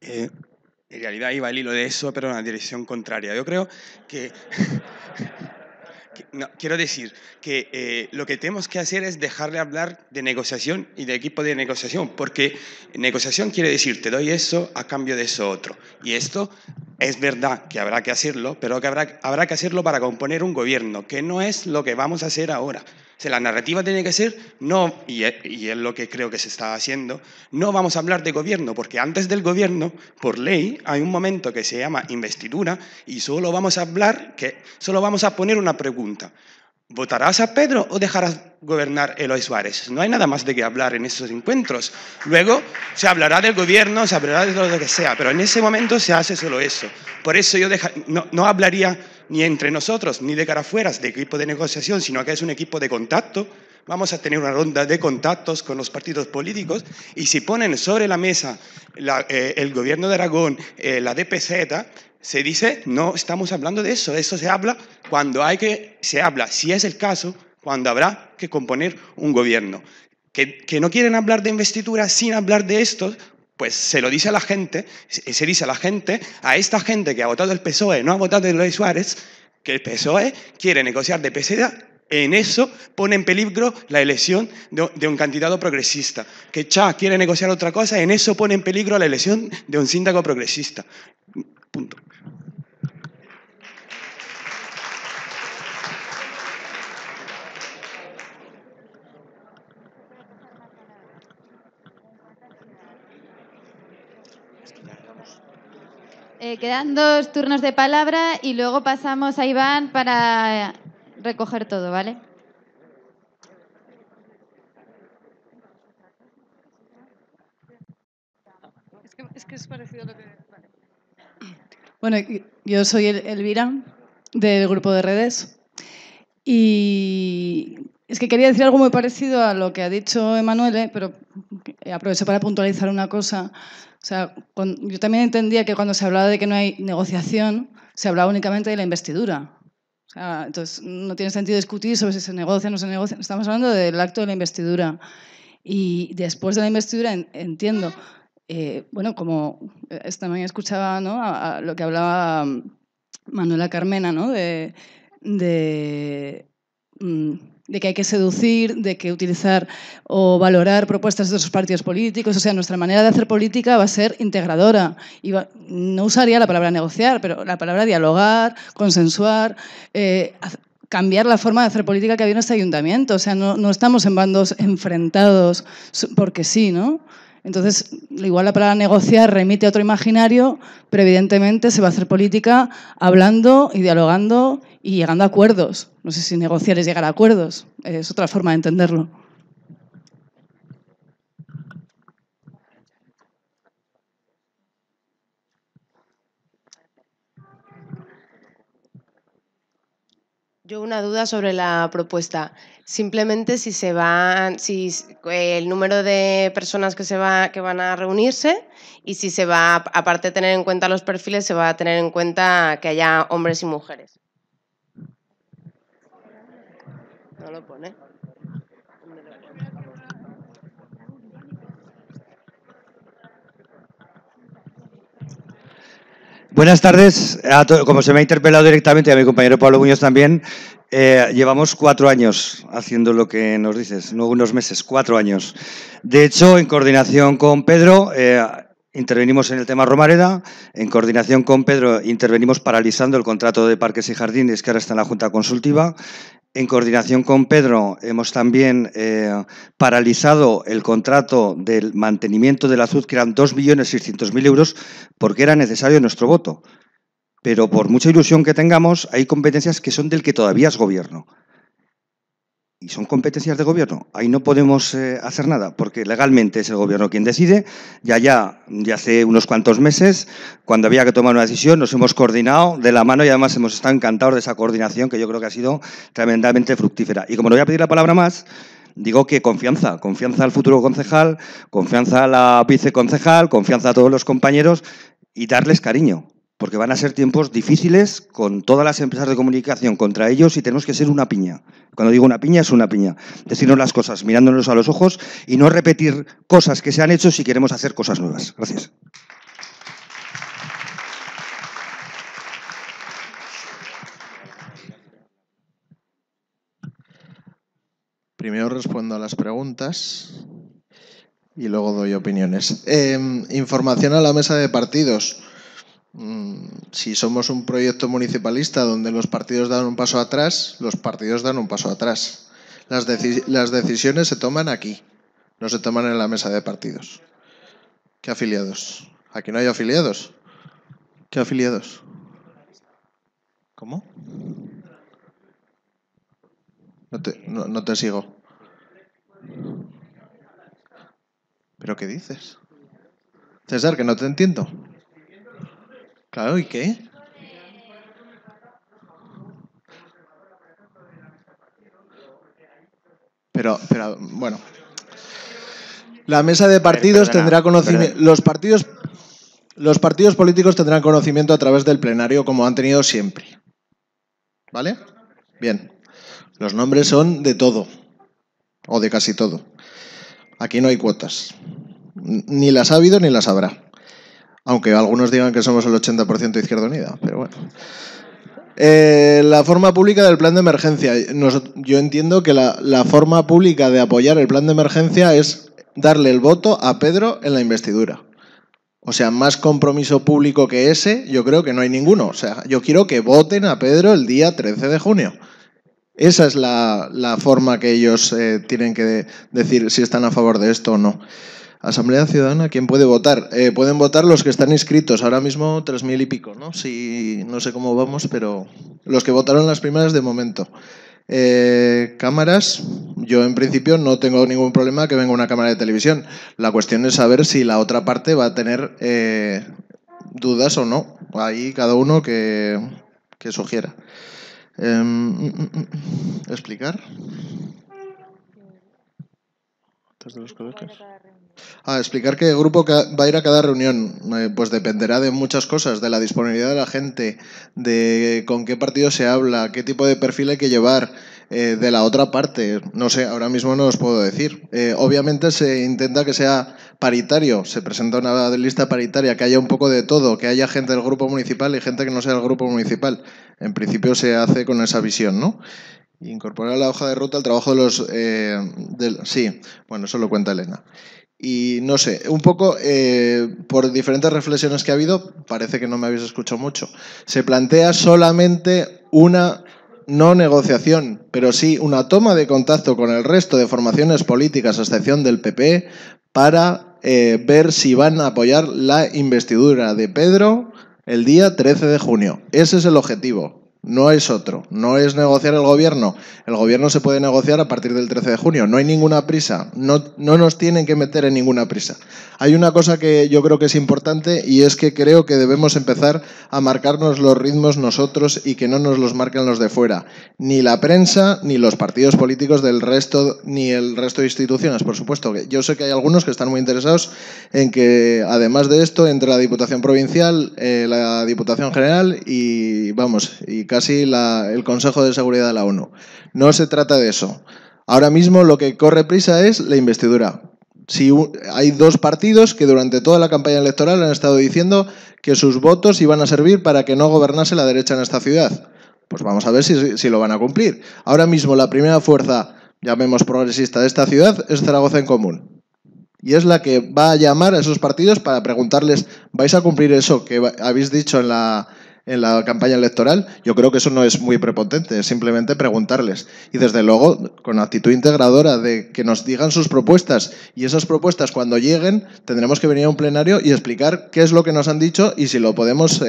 En realidad iba el hilo de eso, pero en la dirección contraria. Yo creo que... No, quiero decir que lo que tenemos que hacer es dejar de hablar de negociación y de equipo de negociación, porque negociación quiere decir te doy eso a cambio de eso otro. Y esto es verdad que habrá que hacerlo, pero que habrá que hacerlo para componer un gobierno, que no es lo que vamos a hacer ahora. O sea, la narrativa tiene que ser, no, y es lo que creo que se está haciendo, no vamos a hablar de gobierno, porque antes del gobierno, por ley, hay un momento que se llama investidura y solo vamos a poner una pregunta. ¿Votarás a Pedro o dejarás gobernar Eloy Suárez? No hay nada más de qué hablar en estos encuentros. Luego se hablará del gobierno, se hablará de lo que sea, pero en ese momento se hace solo eso. Por eso yo no hablaría ni entre nosotros, ni de cara afuera, de equipo de negociación, sino que es un equipo de contacto. Vamos a tener una ronda de contactos con los partidos políticos y si ponen sobre la mesa el gobierno de Aragón, la DPZ, se dice, no estamos hablando de eso, eso se habla cuando se habla, si es el caso, cuando habrá que componer un gobierno. Que no quieren hablar de investidura sin hablar de esto, pues se lo dice a la gente, se dice a la gente, a esta gente que ha votado el PSOE, no ha votado el Eloy Suárez, que el PSOE quiere negociar de PSDA, en eso pone en peligro la elección de un candidato progresista. Que Cha quiere negociar otra cosa, en eso pone en peligro la elección de un síndico progresista. Punto. Quedan 2 turnos de palabra y luego pasamos a Iván para recoger todo, ¿vale? Es que es parecido a lo que... Vale. Bueno, yo soy Elvira, del grupo de redes, y es que quería decir algo muy parecido a lo que ha dicho Emanuele, pero aprovecho para puntualizar una cosa. O sea, yo también entendía que cuando se hablaba de que no hay negociación, se hablaba únicamente de la investidura. O sea, entonces, no tiene sentido discutir sobre si se negocia o no se negocia. Estamos hablando del acto de la investidura. Y después de la investidura, entiendo, bueno, como también escuchaba, ¿no?, a lo que hablaba Manuela Carmena, ¿no?, de que hay que seducir, de que utilizar o valorar propuestas de otros partidos políticos. O sea, nuestra manera de hacer política va a ser integradora. No usaría la palabra negociar, pero la palabra dialogar, consensuar, cambiar la forma de hacer política que había en este ayuntamiento. O sea, no estamos en bandos enfrentados porque sí, ¿no? Entonces, igual la palabra negociar remite a otro imaginario, pero evidentemente se va a hacer política hablando y dialogando y llegando a acuerdos. No sé si negociar es llegar a acuerdos, es otra forma de entenderlo. Yo una duda sobre la propuesta. Simplemente si el número de personas que van a reunirse y si se va, aparte de tener en cuenta los perfiles, se va a tener en cuenta que haya hombres y mujeres. No lo pone. Buenas tardes. Como se me ha interpelado directamente y a mi compañero Pablo Muñoz también, llevamos 4 años haciendo lo que nos dices, no unos meses, 4 años. De hecho, en coordinación con Pedro, intervenimos en el tema Romareda, en coordinación con Pedro intervenimos paralizando el contrato de Parques y Jardines, que ahora está en la Junta Consultiva. En coordinación con Pedro hemos también paralizado el contrato del mantenimiento del azud, que eran 2.600.000 euros, porque era necesario nuestro voto. pero por mucha ilusión que tengamos, hay competencias que son del que todavía es gobierno. Y son competencias de gobierno. Ahí no podemos hacer nada, porque legalmente es el gobierno quien decide. Ya hace unos cuantos meses, cuando había que tomar una decisión, nos hemos coordinado de la mano y además hemos estado encantados de esa coordinación que yo creo que ha sido tremendamente fructífera. Y como no voy a pedir la palabra más, digo que confianza al futuro concejal, confianza a la viceconcejal, confianza a todos los compañeros y darles cariño. Porque van a ser tiempos difíciles con todas las empresas de comunicación contra ellos y tenemos que ser una piña. Cuando digo una piña, es una piña. Decirnos las cosas mirándonos a los ojos y no repetir cosas que se han hecho si queremos hacer cosas nuevas. Gracias. Primero respondo a las preguntas y luego doy opiniones. Información a la mesa de partidos. Si somos un proyecto municipalista donde los partidos dan un paso atrás, los partidos dan un paso atrás. Las decisiones se toman aquí, no se toman en la mesa de partidos. ¿Qué afiliados? ¿Aquí no hay afiliados? ¿Qué afiliados? ¿Cómo? No te sigo. ¿Pero qué dices? César, que no te entiendo. Claro, ¿y qué? Pero bueno. La mesa de partidos tendrá conocimiento. Los partidos políticos tendrán conocimiento a través del plenario, como han tenido siempre. ¿Vale? Bien. Los nombres son de todo. O de casi todo. Aquí no hay cuotas. Ni las ha habido ni las habrá. Aunque algunos digan que somos el 80% Izquierda Unida, pero bueno. La forma pública del plan de emergencia. Yo entiendo que la forma pública de apoyar el plan de emergencia es darle el voto a Pedro en la investidura. O sea, más compromiso público que ese, yo creo que no hay ninguno. O sea, yo quiero que voten a Pedro el día 13 de junio. Esa es la forma que ellos tienen que decir si están a favor de esto o no. Asamblea Ciudadana, ¿quién puede votar? Pueden votar los que están inscritos, ahora mismo 3.000 y pico, ¿no? Sí, no sé cómo vamos, pero los que votaron las primeras de momento. Cámaras, yo en principio no tengo ningún problema que venga una cámara de televisión. La cuestión es saber si la otra parte va a tener dudas o no. Ahí cada uno que sugiera. ¿Explicar? ¿De los colegios? Explicar qué grupo va a ir a cada reunión. Pues dependerá de muchas cosas, de la disponibilidad de la gente, de con qué partido se habla, qué tipo de perfil hay que llevar, de la otra parte. No sé, ahora mismo no os puedo decir. Obviamente se intenta que sea paritario, se presenta una lista paritaria, que haya un poco de todo, que haya gente del grupo municipal y gente que no sea del grupo municipal. En principio se hace con esa visión, ¿no? Incorporar a la hoja de ruta el trabajo de los... sí, bueno, eso lo cuenta Elena. Y no sé, un poco por diferentes reflexiones que ha habido, parece que no me habéis escuchado mucho, se plantea solamente una no negociación, pero sí una toma de contacto con el resto de formaciones políticas, a excepción del PP, para ver si van a apoyar la investidura de Pedro el día 13 de junio. Ese es el objetivo. No es otro, no es negociar el gobierno. El gobierno se puede negociar a partir del 13 de junio. No hay ninguna prisa, no nos tienen que meter en ninguna prisa. Hay una cosa que yo creo que es importante y es que creo que debemos empezar a marcarnos los ritmos nosotros y que no nos los marquen los de fuera. Ni la prensa, ni los partidos políticos del resto, ni el resto de instituciones, por supuesto. Yo sé que hay algunos que están muy interesados en que, además de esto, entre la Diputación Provincial, la Diputación General y, casi el Consejo de Seguridad de la ONU. No se trata de eso. Ahora mismo lo que corre prisa es la investidura. Si hay dos partidos que durante toda la campaña electoral han estado diciendo que sus votos iban a servir para que no gobernase la derecha en esta ciudad. Pues vamos a ver si lo van a cumplir. Ahora mismo la primera fuerza, llamemos progresista, de esta ciudad es Zaragoza en Común. Y es la que va a llamar a esos partidos para preguntarles, ¿vais a cumplir eso que habéis dicho en en la campaña electoral, yo creo que eso no es muy prepotente, es simplemente preguntarles. Y desde luego, con actitud integradora de que nos digan sus propuestas, y esas propuestas cuando lleguen tendremos que venir a un plenario y explicar qué es lo que nos han dicho y si lo podemos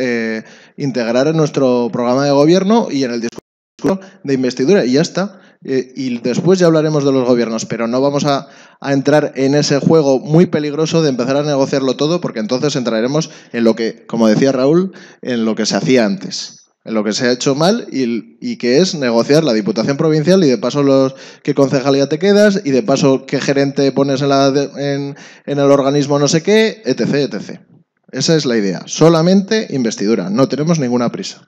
integrar en nuestro programa de gobierno y en el discurso de investidura, y ya está. Y después ya hablaremos de los gobiernos, pero no vamos a entrar en ese juego muy peligroso de empezar a negociarlo todo, porque entonces entraremos en lo que, como decía Raúl, en lo que se hacía antes, en lo que se ha hecho mal y que es negociar la Diputación Provincial y de paso qué concejalía te quedas y de paso qué gerente pones en el organismo no sé qué, etc, etc. Esa es la idea. Solamente investidura. No tenemos ninguna prisa.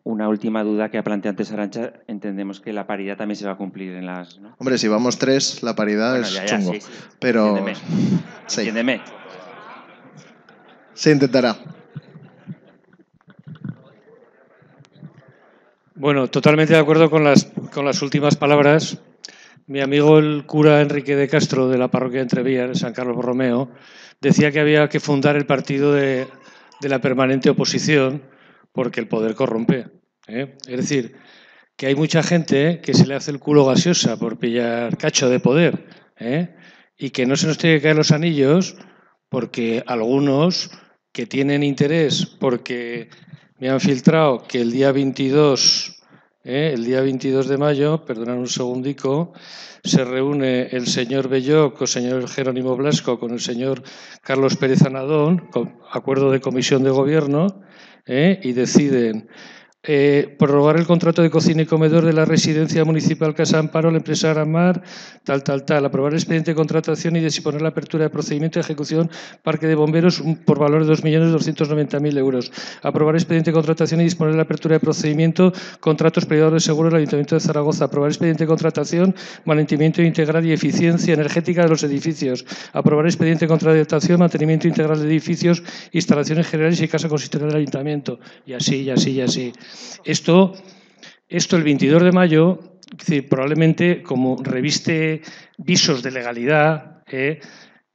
Una última duda que ha planteado antes Arantxa. Entendemos que la paridad también se va a cumplir en las... ¿no? Hombre, si vamos 3, la paridad es chungo. Sí. Pero... Entiéndeme. Sí. Entiéndeme. Se intentará. Bueno, totalmente de acuerdo con las últimas palabras. Mi amigo el cura Enrique de Castro, de la parroquia de Entrevías, de San Carlos Borromeo, decía que había que fundar el partido de la permanente oposición porque el poder corrompe. Es decir, que hay mucha gente que se le hace el culo gaseosa por pillar cacho de poder, y que no se nos tiene que caer los anillos porque algunos que tienen interés, porque me han filtrado que el día 22 de mayo, perdonad un segundico, se reúne el señor Belloc o el señor Jerónimo Blasco con el señor Carlos Pérez Anadón, con acuerdo de comisión de gobierno, y deciden prorrogar el contrato de cocina y comedor de la residencia municipal Casa Amparo, la empresa Aramar, tal, aprobar el expediente de contratación y disponer la apertura de procedimiento de ejecución Parque de Bomberos por valor de 2.290.000 euros, aprobar el expediente de contratación y disponer la apertura de procedimiento contratos privados de seguro del Ayuntamiento de Zaragoza, aprobar el expediente de contratación, mantenimiento integral y eficiencia energética de los edificios, aprobar el expediente de contratación, mantenimiento integral de edificios, instalaciones generales y casa consistorial del Ayuntamiento, y así. Esto el 22 de mayo, probablemente como reviste visos de legalidad,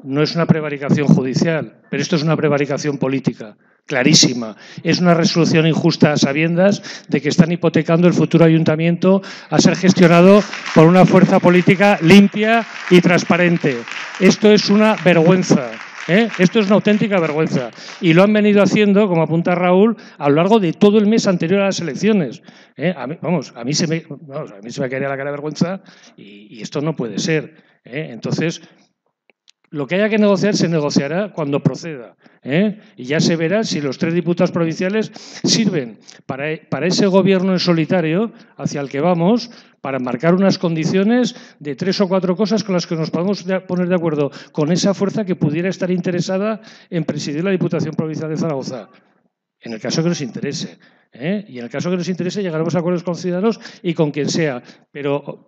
no es una prevaricación judicial, pero esto es una prevaricación política, clarísima. Es una resolución injusta a sabiendas de que están hipotecando el futuro ayuntamiento a ser gestionado por una fuerza política limpia y transparente. Esto es una vergüenza. Esto es una auténtica vergüenza. Y lo han venido haciendo, como apunta Raúl, a lo largo de todo el mes anterior a las elecciones. A mí se me caería la cara de vergüenza y esto no puede ser. Entonces, lo que haya que negociar se negociará cuando proceda. Y ya se verá si los 3 diputados provinciales sirven para ese gobierno en solitario hacia el que vamos, para marcar unas condiciones de 3 o 4 cosas con las que nos podemos poner de acuerdo con esa fuerza que pudiera estar interesada en presidir la Diputación Provincial de Zaragoza, en el caso que nos interese. Y en el caso que nos interese llegaremos a acuerdos con Ciudadanos y con quien sea. Pero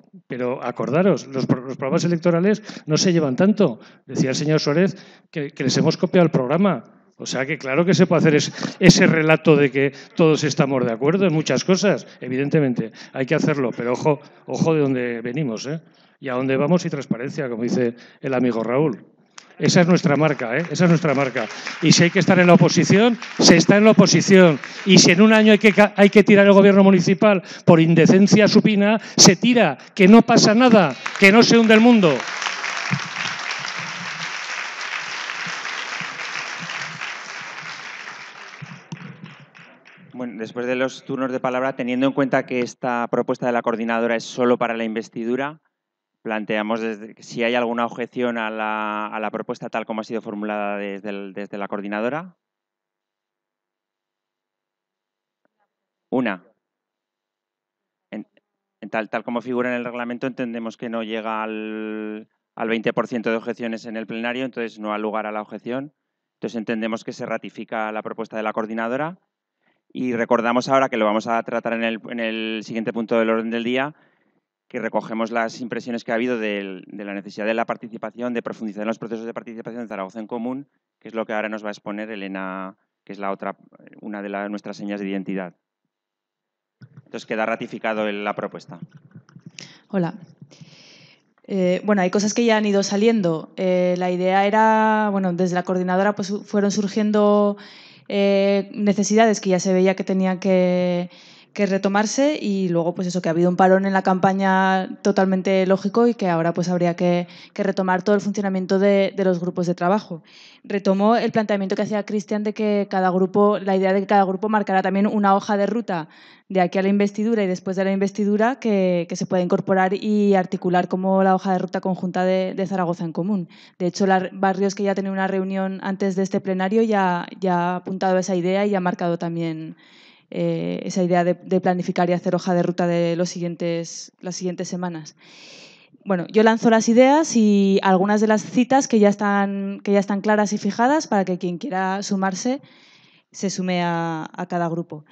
acordaros, los programas electorales no se llevan tanto. Decía el señor Suárez que les hemos copiado el programa. O sea que claro que se puede hacer ese relato de que todos estamos de acuerdo en muchas cosas. Evidentemente, hay que hacerlo, pero ojo de dónde venimos, y a dónde vamos y transparencia, como dice el amigo Raúl. Esa es nuestra marca, esa es nuestra marca. Y si hay que estar en la oposición, se está en la oposición. Y si en un año hay que tirar el gobierno municipal por indecencia supina, se tira, que no pasa nada, que no se hunde el mundo. Bueno, después de los turnos de palabra, teniendo en cuenta que esta propuesta de la coordinadora es solo para la investidura, planteamos si hay alguna objeción a la propuesta tal como ha sido formulada desde la coordinadora. Una. Tal como figura en el reglamento, entendemos que no llega al 20% de objeciones en el plenario, entonces no ha lugar a la objeción. Entonces entendemos que se ratifica la propuesta de la coordinadora. Y recordamos ahora que lo vamos a tratar en el siguiente punto del orden del día, que recogemos las impresiones que ha habido de la necesidad de la participación, de profundizar en los procesos de participación de Zaragoza en Común, que es lo que ahora nos va a exponer Elena, que es una de nuestras señas de identidad. Entonces queda ratificado la propuesta. Hola. Bueno, hay cosas que ya han ido saliendo. La idea era, bueno, desde la coordinadora pues fueron surgiendo necesidades que ya se veía que tenían que retomarse, y luego pues eso, que ha habido un parón en la campaña totalmente lógico y que ahora pues habría que retomar todo el funcionamiento de los grupos de trabajo. Retomó el planteamiento que hacía Cristian de que cada grupo, la idea de que cada grupo marcara también una hoja de ruta de aquí a la investidura y después de la investidura que se pueda incorporar y articular como la hoja de ruta conjunta de Zaragoza en Común. De hecho, Barrios, que ya tenía una reunión antes de este plenario, ya ha apuntado esa idea y ha marcado también esa idea de planificar y hacer hoja de ruta de las siguientes semanas. Bueno, yo lanzo las ideas y algunas de las citas que ya están claras y fijadas para que quien quiera sumarse se sume a cada grupo.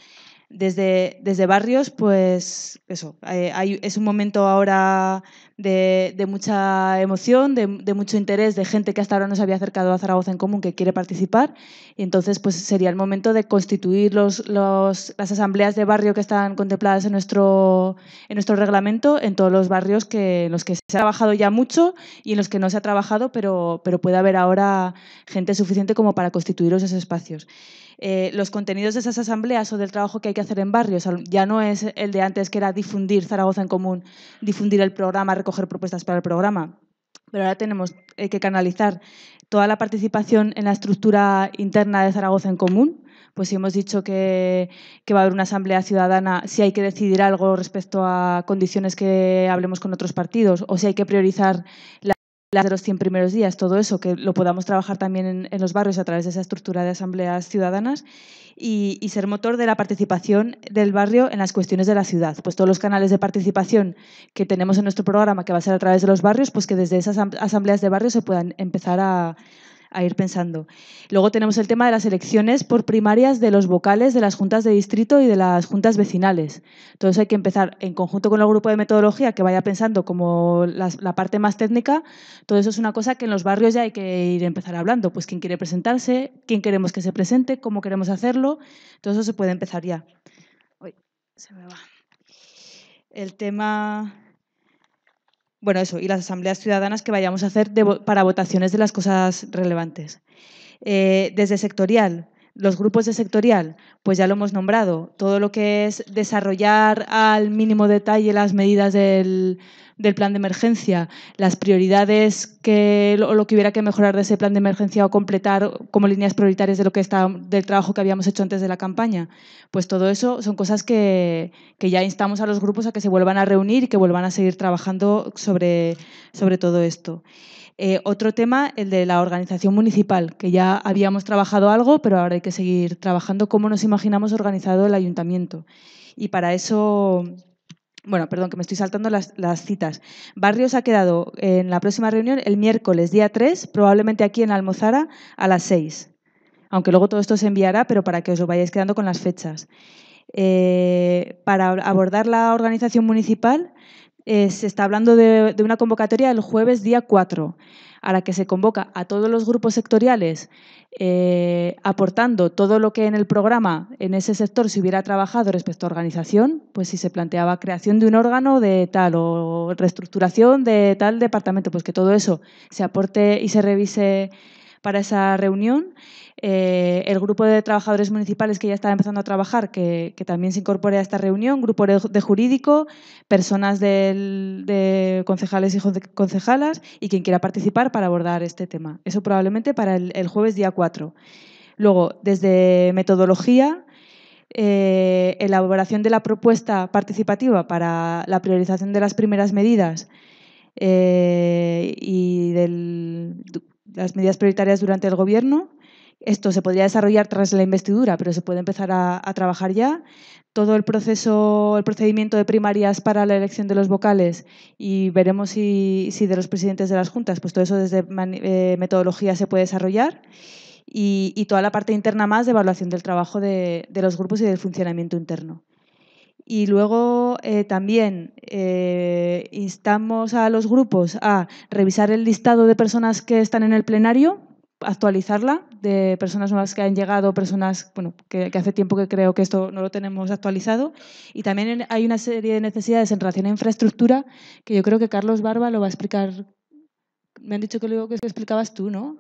Desde Barrios, pues eso, es un momento ahora de mucha emoción, de mucho interés, de gente que hasta ahora no se había acercado a Zaragoza en Común, que quiere participar, y entonces pues sería el momento de constituir las asambleas de barrio que están contempladas en nuestro reglamento en todos los barrios en los que se ha trabajado ya mucho y en los que no se ha trabajado, pero puede haber ahora gente suficiente como para constituir esos espacios. Los contenidos de esas asambleas o del trabajo que hay que hacer en barrios ya no es el de antes, que era difundir Zaragoza en Común, difundir el programa, recoger propuestas para el programa, pero ahora tenemos que canalizar toda la participación en la estructura interna de Zaragoza en Común. Pues si hemos dicho que va a haber una asamblea ciudadana, si hay que decidir algo respecto a condiciones que hablemos con otros partidos, o si hay que priorizar las de los 100 primeros días, todo eso, que lo podamos trabajar también en los barrios a través de esa estructura de asambleas ciudadanas, y ser motor de la participación del barrio en las cuestiones de la ciudad. Pues todos los canales de participación que tenemos en nuestro programa, que va a ser a través de los barrios, pues que desde esas asambleas de barrio se puedan empezar a ir pensando. Luego tenemos el tema de las elecciones por primarias de los vocales de las juntas de distrito y de las juntas vecinales. Todo eso hay que empezar en conjunto con el grupo de metodología, que vaya pensando como la parte más técnica. Todo eso es una cosa que en los barrios ya hay que empezar hablando. Pues quién quiere presentarse, quién queremos que se presente, cómo queremos hacerlo. Todo eso se puede empezar ya. Uy, se me va. El tema... Bueno, eso, y las asambleas ciudadanas que vayamos a hacer para votaciones de las cosas relevantes. Desde sectorial, los grupos de sectorial, pues ya lo hemos nombrado, todo lo que es desarrollar al mínimo detalle las medidas del plan de emergencia, las prioridades o lo que hubiera que mejorar de ese plan de emergencia o completar como líneas prioritarias del trabajo que habíamos hecho antes de la campaña. Pues todo eso son cosas que ya instamos a los grupos a que se vuelvan a reunir y que vuelvan a seguir trabajando sobre todo esto. Otro tema, el de la organización municipal, que ya habíamos trabajado algo, pero ahora hay que seguir trabajando cómo nos imaginamos organizado el ayuntamiento. Y para eso... Bueno, perdón, que me estoy saltando las citas. Barrios ha quedado en la próxima reunión el miércoles día 3, probablemente aquí en Almozara, a las 6. Aunque luego todo esto se enviará, pero para que os lo vayáis quedando con las fechas. Para abordar la organización municipal, se está hablando de una convocatoria el jueves día 4, a la que se convoca a todos los grupos sectoriales aportando todo lo que en el programa en ese sector se hubiera trabajado respecto a organización, pues si se planteaba creación de un órgano de tal o reestructuración de tal departamento, pues que todo eso se aporte y se revise para esa reunión. El grupo de trabajadores municipales que ya está empezando a trabajar, que también se incorpore a esta reunión, grupo de jurídico, personas de concejales y concejalas y quien quiera participar para abordar este tema. Eso probablemente para el jueves día 4. Luego, desde metodología, elaboración de la propuesta participativa para la priorización de las primeras medidas y las medidas prioritarias durante el Gobierno. Esto se podría desarrollar tras la investidura, pero se puede empezar a trabajar ya. Todo el procedimiento de primarias para la elección de los vocales, y veremos si de los presidentes de las juntas, pues todo eso desde metodología se puede desarrollar. Y toda la parte interna más de evaluación del trabajo de los grupos y del funcionamiento interno. Y luego también instamos a los grupos a revisar el listado de personas que están en el plenario, actualizarla, de personas nuevas que han llegado, personas que hace tiempo que creo que esto no lo tenemos actualizado. Y también hay una serie de necesidades en relación a infraestructura que yo creo que Carlos Barba lo va a explicar. Me han dicho que lo explicabas tú, ¿no?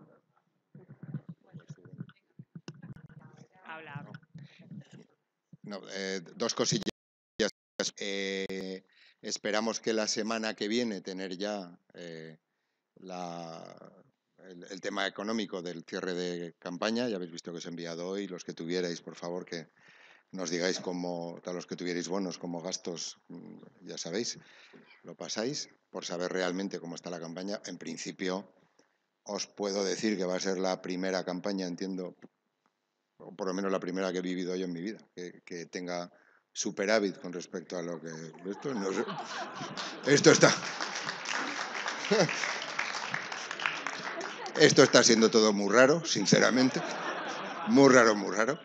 No, dos cosillas. Esperamos que la semana que viene tener ya el tema económico del cierre de campaña. Ya habéis visto que os he enviado hoy. Los que tuvierais, por favor, que nos digáis cómo, a los que tuvierais bonos como gastos, ya sabéis, lo pasáis por saber realmente cómo está la campaña. En principio, os puedo decir que va a ser la primera campaña, entiendo, o por lo menos la primera que he vivido yo en mi vida, que tenga superávit con respecto a lo que... Esto, no sé. Esto está siendo todo muy raro, sinceramente. Muy raro, muy raro.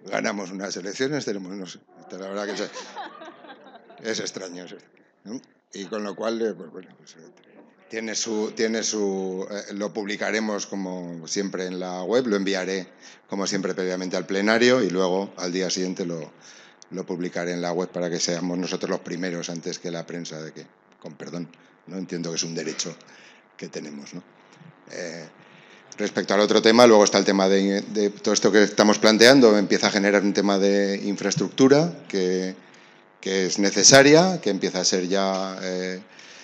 Ganamos unas elecciones, tenemos, no sé, la verdad que es extraño. ¿No? Y con lo cual, pues bueno, pues, lo publicaremos como siempre en la web, lo enviaré como siempre previamente al plenario y luego al día siguiente lo publicaré en la web para que seamos nosotros los primeros antes que la prensa, de que, con perdón, no entiendo que es un derecho que tenemos, ¿no? Respecto al otro tema, luego está el tema de todo esto que estamos planteando, empieza a generar un tema de infraestructura que es necesaria, que empieza a ser ya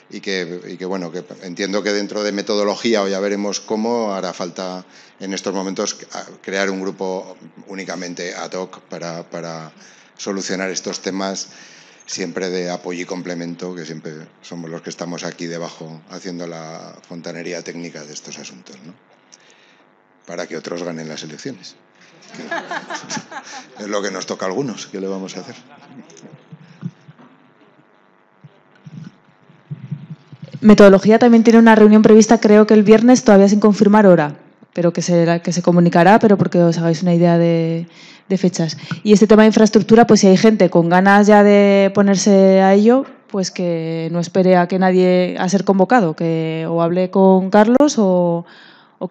y que bueno, que entiendo que dentro de metodología, o ya veremos cómo, hará falta en estos momentos crear un grupo únicamente ad hoc para solucionar estos temas, siempre de apoyo y complemento, que siempre somos los que estamos aquí debajo haciendo la fontanería técnica de estos asuntos, ¿no? Para que otros ganen las elecciones. Es lo que nos toca a algunos, ¿qué le vamos a hacer? Metodología también tiene una reunión prevista, creo que el viernes, todavía sin confirmar hora, pero que se comunicará, pero porque os hagáis una idea de fechas. Y este tema de infraestructura, pues si hay gente con ganas ya de ponerse a ello, pues que no espere a que nadie a ser convocado, que o hable con Carlos o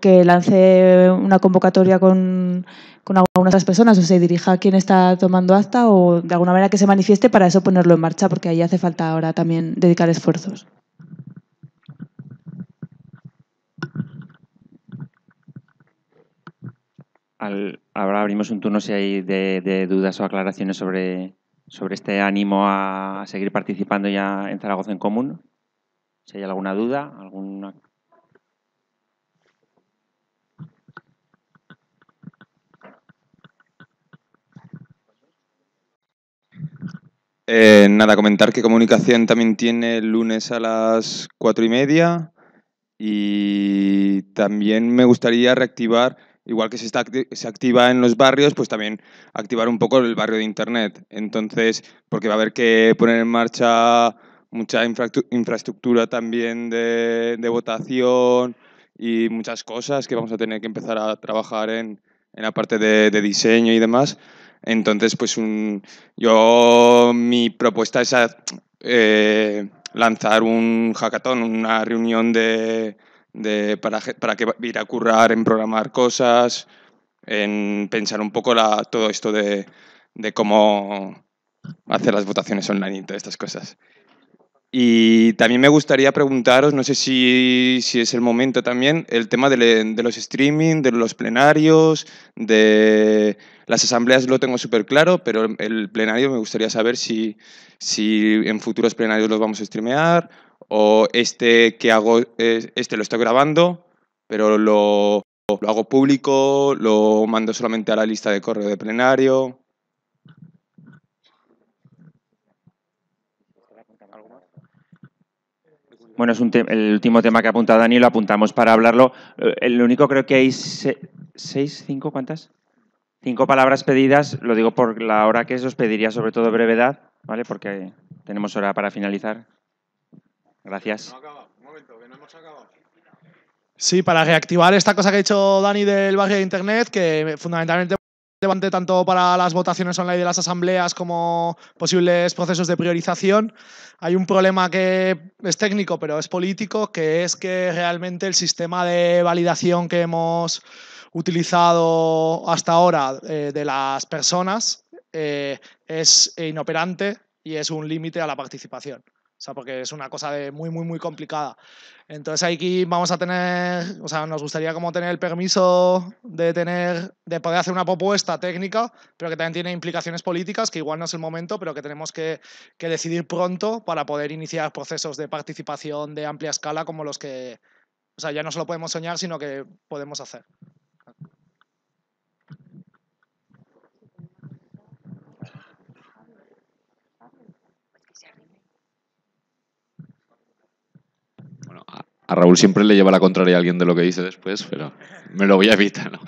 que lance una convocatoria con algunas de las personas, o se dirija a quien está tomando acta, o de alguna manera que se manifieste para eso ponerlo en marcha, porque ahí hace falta ahora también dedicar esfuerzos. Ahora abrimos un turno si hay de dudas o aclaraciones sobre este ánimo a seguir participando ya en Zaragoza en Común. Si hay alguna duda, alguna... Nada, comentar que Comunicación también tiene el lunes a las 4:30 y también me gustaría reactivar, igual que se activa en los barrios, pues también activar un poco el barrio de Internet. Entonces, porque va a haber que poner en marcha mucha infraestructura también de votación y muchas cosas que vamos a tener que empezar a trabajar en la parte de diseño y demás. Entonces, pues mi propuesta es lanzar un hackathon, una reunión para que ir a currar en programar cosas, en pensar un poco todo esto de cómo hacer las votaciones online y todas estas cosas. Y también me gustaría preguntaros, no sé si es el momento también, el tema de los streaming, de los plenarios, de las asambleas lo tengo súper claro, pero el plenario me gustaría saber si en futuros plenarios los vamos a streamear o que hago, lo estoy grabando, pero lo hago público, lo mando solamente a la lista de correo de plenario. Bueno, es el último tema que ha apuntado Dani, lo apuntamos para hablarlo. El único, creo que hay 5, ¿cuántas? 5 palabras pedidas, lo digo por la hora que es, os pediría sobre todo brevedad, ¿vale? Porque tenemos hora para finalizar. Gracias. Sí, para reactivar esta cosa que ha dicho Dani del barrio de Internet, que fundamentalmente relevante tanto para las votaciones online de las asambleas como posibles procesos de priorización. Hay un problema que es técnico, pero es político, que es que realmente el sistema de validación que hemos utilizado hasta ahora de las personas es inoperante y es un límite a la participación. O sea, porque es una cosa de muy complicada. Entonces aquí vamos a tener, o sea, nos gustaría como tener el permiso de poder hacer una propuesta técnica, pero que también tiene implicaciones políticas, que igual no es el momento, pero que tenemos que decidir pronto para poder iniciar procesos de participación de amplia escala como los que, o sea, ya no solo podemos soñar, sino que podemos hacer. A Raúl siempre le lleva la contraria a alguien de lo que dice después, pero me lo voy a evitar, ¿no?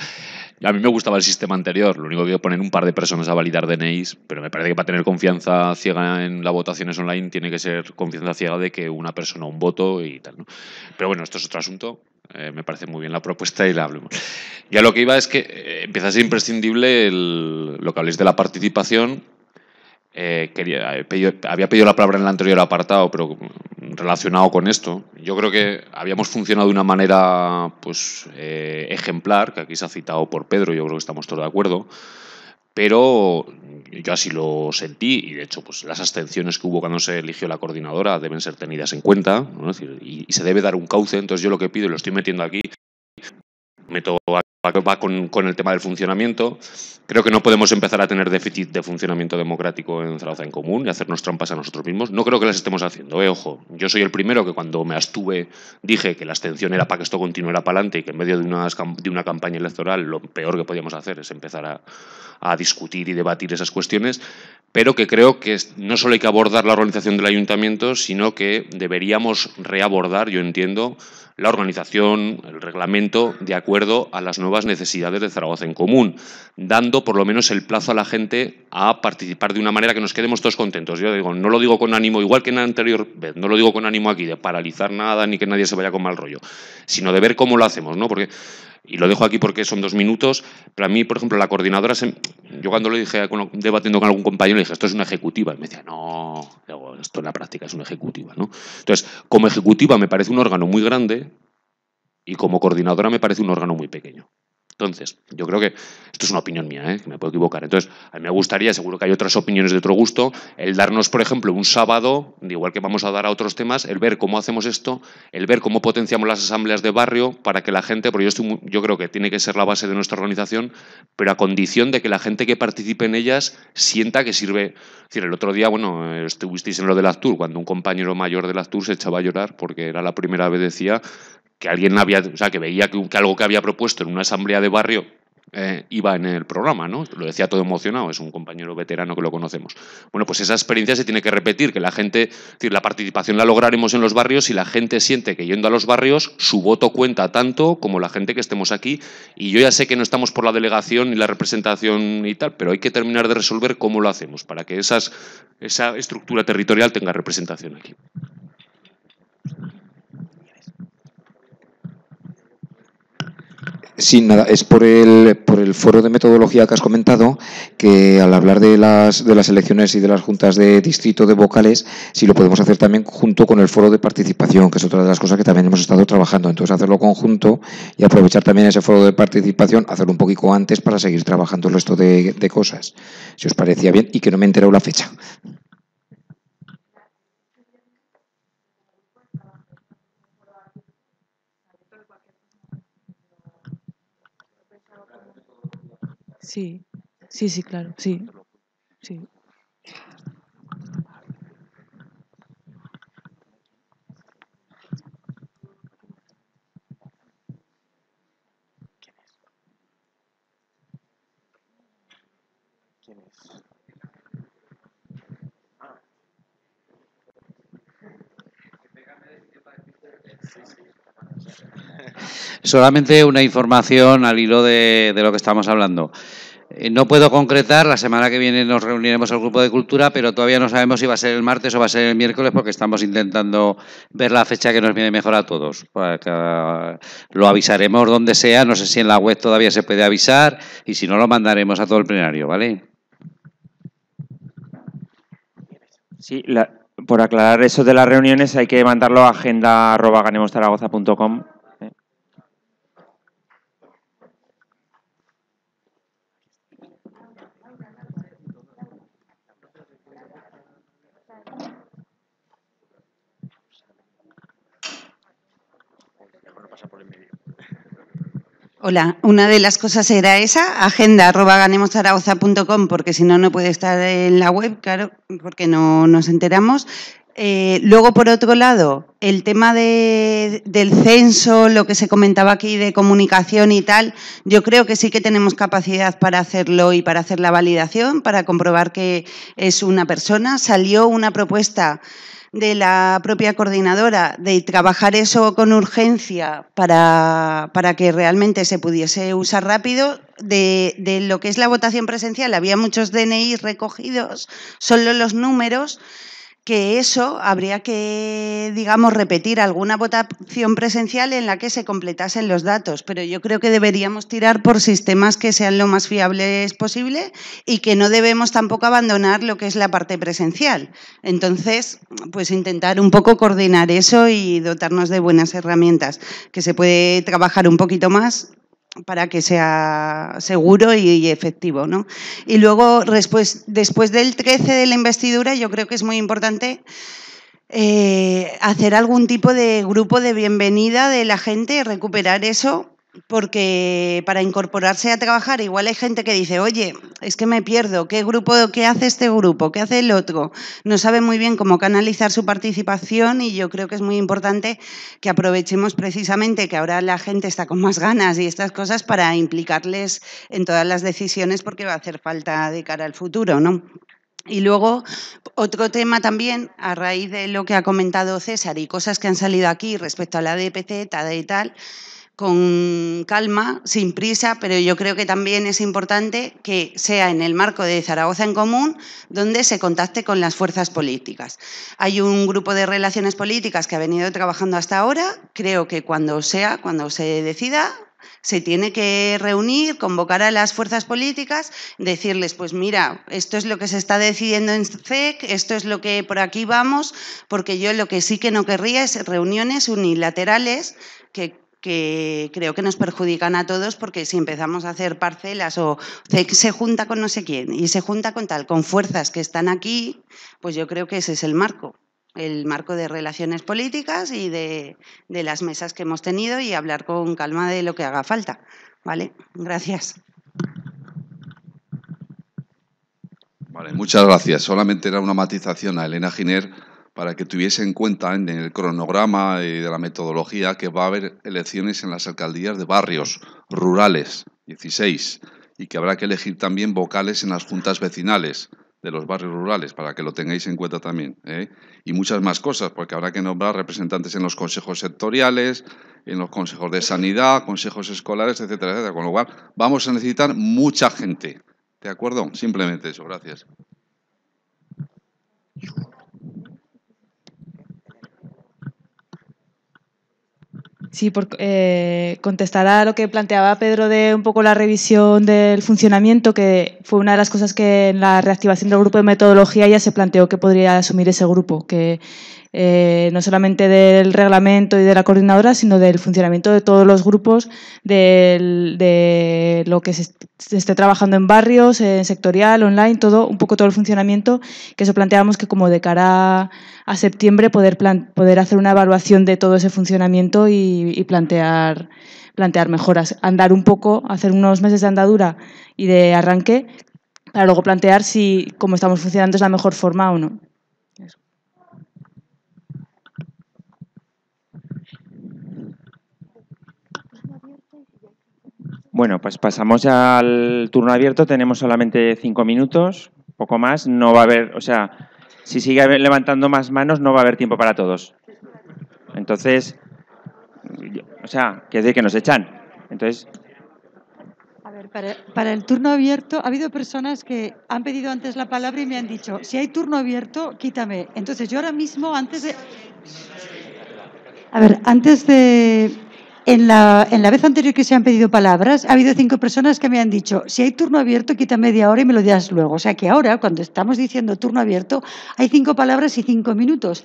A mí me gustaba el sistema anterior, lo único que poner un par de personas a validar DNIs, pero me parece que para tener confianza ciega en las votaciones online tiene que ser confianza ciega de que una persona un voto y tal, ¿no? Pero bueno, esto es otro asunto, me parece muy bien la propuesta y la hablemos. Y a lo que iba es que empieza a ser imprescindible lo que habléis de la participación. Había pedido la palabra en el anterior apartado, pero relacionado con esto. Yo creo que habíamos funcionado de una manera pues, ejemplar, que aquí se ha citado por Pedro, yo creo que estamos todos de acuerdo, pero yo así lo sentí y de hecho pues, las abstenciones que hubo cuando se eligió la coordinadora deben ser tenidas en cuenta, ¿no? Es decir, y se debe dar un cauce. Entonces yo lo que pido, y lo estoy metiendo aquí, va con el tema del funcionamiento. Creo que no podemos empezar a tener déficit de funcionamiento democrático en Zaragoza en Común y hacernos trampas a nosotros mismos. No creo que las estemos haciendo, ojo. Yo soy el primero que cuando me abstuve dije que la abstención era para que esto continuara para adelante y que en medio de una campaña electoral lo peor que podíamos hacer es empezar a discutir y debatir esas cuestiones, pero que creo que no solo hay que abordar la organización del ayuntamiento, sino que deberíamos reabordar, yo entiendo, la organización, el reglamento, de acuerdo a las nuevas necesidades de Zaragoza en Común, dando por lo menos el plazo a la gente a participar de una manera que nos quedemos todos contentos. Yo digo, no lo digo con ánimo, igual que en la anterior vez, no lo digo con ánimo aquí de paralizar nada ni que nadie se vaya con mal rollo, sino de ver cómo lo hacemos, ¿no? Porque, y lo dejo aquí porque son 2 minutos, pero a mí, por ejemplo, la coordinadora, yo cuando lo dije, debatiendo con algún compañero, le dije, esto es una ejecutiva. Y me decía, no, esto en la práctica es una ejecutiva, ¿no? Entonces, como ejecutiva me parece un órgano muy grande y como coordinadora me parece un órgano muy pequeño. Entonces, yo creo que esto es una opinión mía, que me puedo equivocar. Entonces, a mí me gustaría, seguro que hay otras opiniones de otro gusto, el darnos, por ejemplo, un sábado, igual que vamos a dar a otros temas, el ver cómo hacemos esto, el ver cómo potenciamos las asambleas de barrio para que la gente, porque yo creo que tiene que ser la base de nuestra organización, pero a condición de que la gente que participe en ellas sienta que sirve. Es decir, el otro día, bueno, estuvisteis en lo del Actur, cuando un compañero mayor del Actur se echaba a llorar porque era la primera vez, decía, que alguien que veía que algo que había propuesto en una asamblea de barrio iba en el programa, ¿no? Lo decía todo emocionado, es un compañero veterano que lo conocemos. Bueno, pues esa experiencia se tiene que repetir, que la gente, es decir, la participación la lograremos en los barrios si la gente siente que yendo a los barrios su voto cuenta tanto como la gente que estemos aquí. Y yo ya sé que no estamos por la delegación y la representación y tal, pero hay que terminar de resolver cómo lo hacemos para que esa estructura territorial tenga representación aquí. Sí, nada, es por el foro de metodología que has comentado, que al hablar de las elecciones y de las juntas de distrito de vocales, si lo podemos hacer también junto con el foro de participación, que es otra de las cosas que también hemos estado trabajando. Entonces, hacerlo conjunto y aprovechar también ese foro de participación, hacerlo un poquito antes para seguir trabajando el resto de cosas, si os parecía bien, y que no me he enterado la fecha. Sí, sí, claro, sí. Solamente una información al hilo de lo que estamos hablando. No puedo concretar, la semana que viene nos reuniremos al grupo de cultura, pero todavía no sabemos si va a ser el martes o va a ser el miércoles porque estamos intentando ver la fecha que nos viene mejor a todos. Lo avisaremos donde sea, no sé si en la web todavía se puede avisar y si no lo mandaremos a todo el plenario, ¿vale? Sí, por aclarar eso de las reuniones hay que mandarlo a agenda@ganemostaragoza.com. Hola, una de las cosas era esa, agenda@ganemoszaragoza.com, porque si no, no puede estar en la web, claro, porque no nos enteramos. Luego, por otro lado, el tema del censo, lo que se comentaba aquí de comunicación y tal, yo creo que sí que tenemos capacidad para hacerlo y para hacer la validación, para comprobar que es una persona. Salió una propuesta de la propia coordinadora de trabajar eso con urgencia para que realmente se pudiese usar rápido. De lo que es la votación presencial, había muchos DNI recogidos, solo los números, que eso habría que, digamos, repetir alguna votación presencial en la que se completasen los datos, pero yo creo que deberíamos tirar por sistemas que sean lo más fiables posible y que no debemos tampoco abandonar lo que es la parte presencial. Entonces, pues intentar un poco coordinar eso y dotarnos de buenas herramientas, que se puede trabajar un poquito más para que sea seguro y efectivo, ¿no? Y luego, después del 13 de la investidura, yo creo que es muy importante hacer algún tipo de grupo de bienvenida de la gente, recuperar eso, porque para incorporarse a trabajar, igual hay gente que dice, oye, es que me pierdo, ¿qué hace este grupo? ¿Qué hace el otro? No sabe muy bien cómo canalizar su participación y yo creo que es muy importante que aprovechemos precisamente que ahora la gente está con más ganas y estas cosas para implicarles en todas las decisiones porque va a hacer falta de cara al futuro, ¿no? Y luego, otro tema también, a raíz de lo que ha comentado César y cosas que han salido aquí respecto a la DPC, TADE y tal, con calma, sin prisa, pero yo creo que también es importante que sea en el marco de Zaragoza en Común donde se contacte con las fuerzas políticas. Hay un grupo de relaciones políticas que ha venido trabajando hasta ahora, creo que cuando se decida, se tiene que reunir, convocar a las fuerzas políticas, decirles, pues mira, esto es lo que se está decidiendo en CEC, esto es lo que por aquí vamos, porque yo lo que sí que no querría es reuniones unilaterales que creo que nos perjudican a todos, porque si empezamos a hacer parcelas o CEC se junta con no sé quién y se junta con fuerzas que están aquí, pues yo creo que ese es el marco de relaciones políticas y de las mesas que hemos tenido y hablar con calma de lo que haga falta. ¿Vale? Gracias. Vale, muchas gracias. Solamente era una matización a Elena Giner para que tuviese en cuenta en el cronograma de la metodología que va a haber elecciones en las alcaldías de barrios rurales, 16, y que habrá que elegir también vocales en las juntas vecinales de los barrios rurales, para que lo tengáis en cuenta también, ¿eh? Y muchas más cosas, porque habrá que nombrar representantes en los consejos sectoriales, en los consejos de sanidad, consejos escolares, etcétera, etcétera. Con lo cual, vamos a necesitar mucha gente. ¿De acuerdo? Simplemente eso. Gracias. Sí, por contestar a lo que planteaba Pedro de un poco la revisión del funcionamiento, que fue una de las cosas que en la reactivación del grupo de metodología ya se planteó que podría asumir ese grupo, que no solamente del reglamento y de la coordinadora, sino del funcionamiento de todos los grupos, de lo que se esté trabajando en barrios, en sectorial, online, todo, un poco todo el funcionamiento, que eso planteábamos que como de cara a septiembre poder hacer una evaluación de todo ese funcionamiento y plantear mejoras, andar un poco, hacer unos meses de andadura y de arranque, para luego plantear si cómo estamos funcionando es la mejor forma o no. Eso. Bueno, pues pasamos ya al turno abierto. Tenemos solamente 5 minutos, poco más. No va a haber, o sea, si sigue levantando más manos, no va a haber tiempo para todos. Entonces, o sea, quiere decir que nos echan. Entonces, a ver, para el turno abierto, ha habido personas que han pedido antes la palabra y me han dicho, si hay turno abierto, quítame. Entonces, yo ahora mismo, en la vez anterior que se han pedido palabras, ha habido 5 personas que me han dicho, si hay turno abierto, quita media hora y me lo dirás luego. O sea que ahora, cuando estamos diciendo turno abierto, hay 5 palabras y 5 minutos.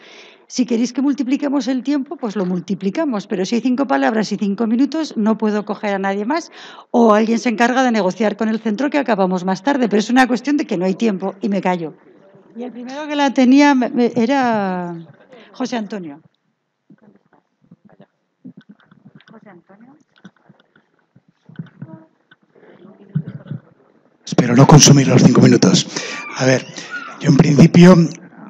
Si queréis que multipliquemos el tiempo, pues lo multiplicamos. Pero si hay 5 palabras y 5 minutos, no puedo coger a nadie más. O alguien se encarga de negociar con el centro, que acabamos más tarde. Pero es una cuestión de que no hay tiempo y me callo. Y el primero que la tenía era José Antonio. Espero no consumir los 5 minutos. A ver, yo en principio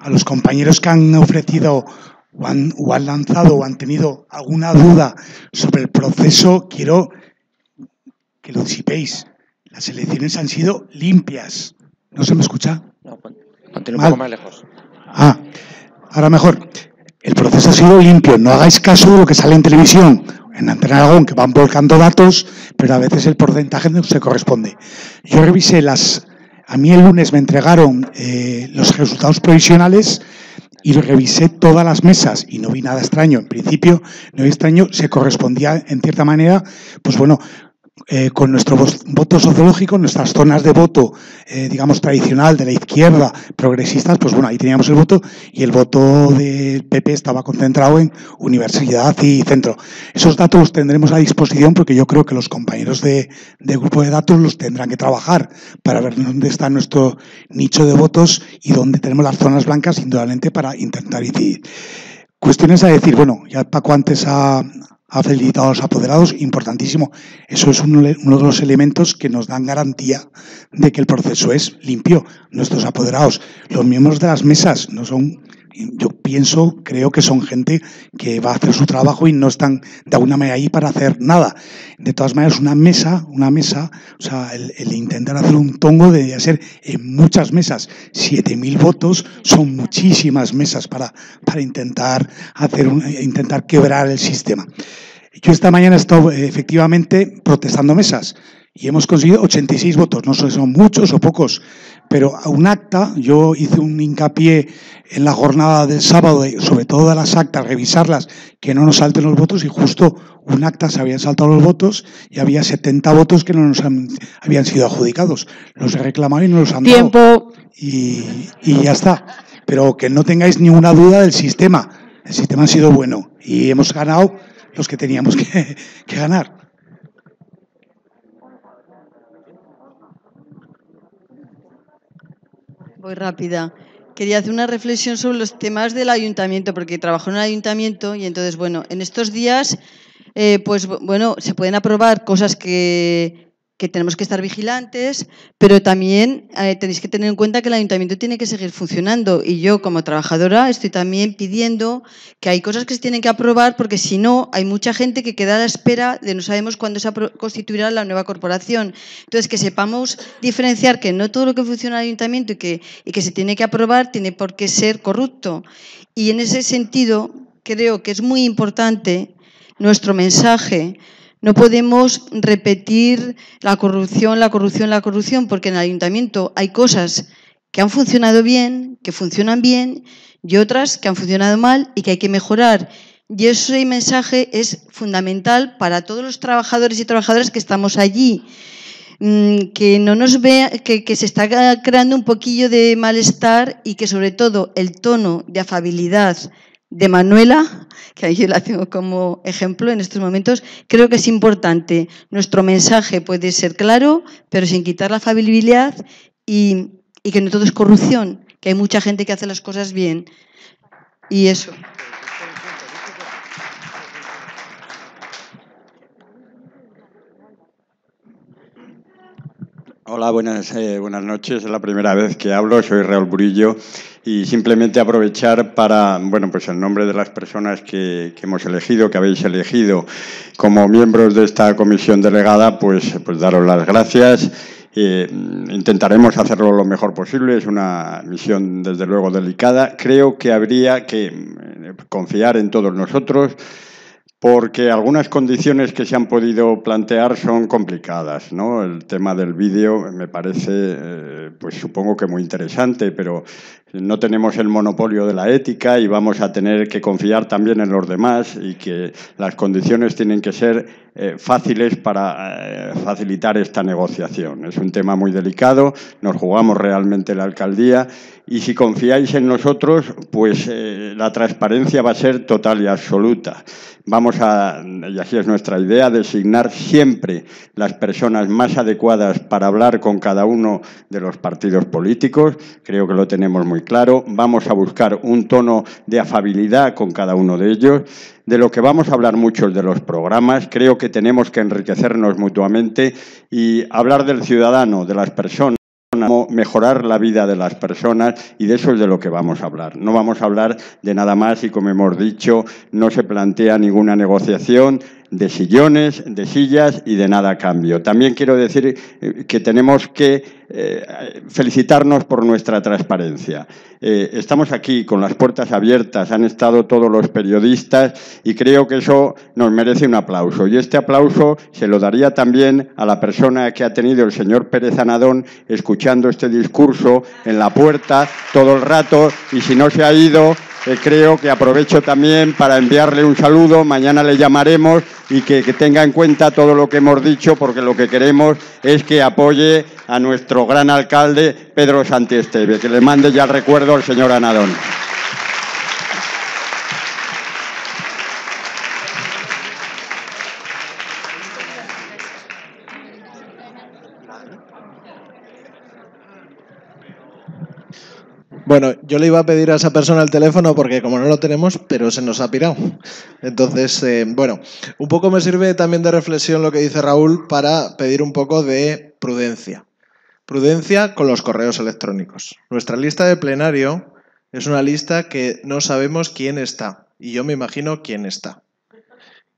a los compañeros que han ofrecido o han lanzado o han tenido alguna duda sobre el proceso, quiero que lo disipéis. Las elecciones han sido limpias. ¿No se me escucha? No, ponte un poco más lejos. Ah, ahora mejor. El proceso ha sido limpio. No hagáis caso de lo que sale en televisión, en Antena Aragón, que van volcando datos, pero a veces el porcentaje no se corresponde. Yo revisé a mí el lunes me entregaron los resultados provisionales y revisé todas las mesas y no vi nada extraño. En principio, no vi extraño, se correspondía en cierta manera, pues bueno, con nuestro voto sociológico, nuestras zonas de voto, digamos, tradicional de la izquierda, progresistas, pues bueno, ahí teníamos el voto y el voto del PP estaba concentrado en universidad y centro. Esos datos los tendremos a disposición porque yo creo que los compañeros de grupo de datos los tendrán que trabajar para ver dónde está nuestro nicho de votos y dónde tenemos las zonas blancas, indudablemente, para intentar incidir. Cuestiones a decir, bueno, ya Paco antes ha felicitado a los apoderados, importantísimo. Eso es uno de los elementos que nos dan garantía de que el proceso es limpio. Nuestros apoderados, los miembros de las mesas, no son, yo creo que son gente que va a hacer su trabajo y no están de alguna manera ahí para hacer nada. De todas maneras, una mesa, o sea, el intentar hacer un tongo debería ser en muchas mesas. 7.000 votos son muchísimas mesas para intentar intentar quebrar el sistema. Yo esta mañana he estado efectivamente protestando mesas y hemos conseguido 86 votos. No sé si son muchos o pocos, pero a un acta, yo hice un hincapié en la jornada del sábado, sobre todo de las actas, revisarlas, que no nos salten los votos, y justo un acta se habían saltado los votos y había 70 votos que no nos habían sido adjudicados. Los he reclamado y no los han dado. Tiempo. Y ya está. Pero que no tengáis ninguna duda del sistema. El sistema ha sido bueno y hemos ganado los que teníamos que ganar. Voy rápida. Quería hacer una reflexión sobre los temas del ayuntamiento, porque trabajo en el ayuntamiento y entonces, bueno, en estos días, pues bueno, se pueden aprobar cosas que tenemos que estar vigilantes, pero también tenéis que tener en cuenta que el ayuntamiento tiene que seguir funcionando y yo como trabajadora estoy también pidiendo que hay cosas que se tienen que aprobar porque si no hay mucha gente que queda a la espera de no sabemos cuándo se constituirá la nueva corporación. Entonces que sepamos diferenciar que no todo lo que funciona en el ayuntamiento y que se tiene que aprobar tiene por qué ser corrupto. Y en ese sentido creo que es muy importante nuestro mensaje. No podemos repetir la corrupción, porque en el ayuntamiento hay cosas que han funcionado bien, que funcionan bien, y otras que han funcionado mal y que hay que mejorar. Y ese mensaje es fundamental para todos los trabajadores y trabajadoras que estamos allí. Que no nos vea, que se está creando un poquillo de malestar y que sobre todo el tono de afabilidad de Manuela, que yo la tengo como ejemplo en estos momentos, creo que es importante. Nuestro mensaje puede ser claro, pero sin quitar la afabilidad y que no todo es corrupción, que hay mucha gente que hace las cosas bien. Y eso. Hola, buenas noches. Es la primera vez que hablo. Soy Raúl Burillo y simplemente aprovechar para, bueno, pues en nombre de las personas que hemos elegido, que habéis elegido como miembros de esta comisión delegada, pues daros las gracias. Intentaremos hacerlo lo mejor posible. Es una misión, desde luego, delicada. Creo que habría que confiar en todos nosotros, porque algunas condiciones que se han podido plantear son complicadas, ¿no? El tema del vídeo me parece, pues supongo que muy interesante, pero no tenemos el monopolio de la ética y vamos a tener que confiar también en los demás y que las condiciones tienen que ser fáciles para facilitar esta negociación. Es un tema muy delicado, nos jugamos realmente la alcaldía y si confiáis en nosotros, pues la transparencia va a ser total y absoluta. Vamos a, y así es nuestra idea, designar siempre las personas más adecuadas para hablar con cada uno de los partidos políticos. Creo que lo tenemos muy muy claro, vamos a buscar un tono de afabilidad con cada uno de ellos. De lo que vamos a hablar mucho es de los programas, creo que tenemos que enriquecernos mutuamente y hablar del ciudadano, de las personas, mejorar la vida de las personas, y de eso es de lo que vamos a hablar. No vamos a hablar de nada más y, como hemos dicho, no se plantea ninguna negociación de sillones, de sillas y de nada a cambio. También quiero decir que tenemos que felicitarnos por nuestra transparencia. Estamos aquí con las puertas abiertas, han estado todos los periodistas y creo que eso nos merece un aplauso. Y este aplauso se lo daría también a la persona que ha tenido el señor Pérez Anadón escuchando este discurso en la puerta todo el rato, y si no se ha ido, creo que aprovecho también para enviarle un saludo. Mañana le llamaremos y que tenga en cuenta todo lo que hemos dicho, porque lo que queremos es que apoye a nuestro gran alcalde Pedro Santiesteve, que le mande ya el recuerdo al señor Anadón. Bueno, yo le iba a pedir a esa persona el teléfono porque como no lo tenemos, pero se nos ha pirado. Entonces, bueno, un poco me sirve también de reflexión lo que dice Raúl para pedir un poco de prudencia. Prudencia con los correos electrónicos. Nuestra lista de plenario es una lista que no sabemos quién está. Y yo me imagino quién está.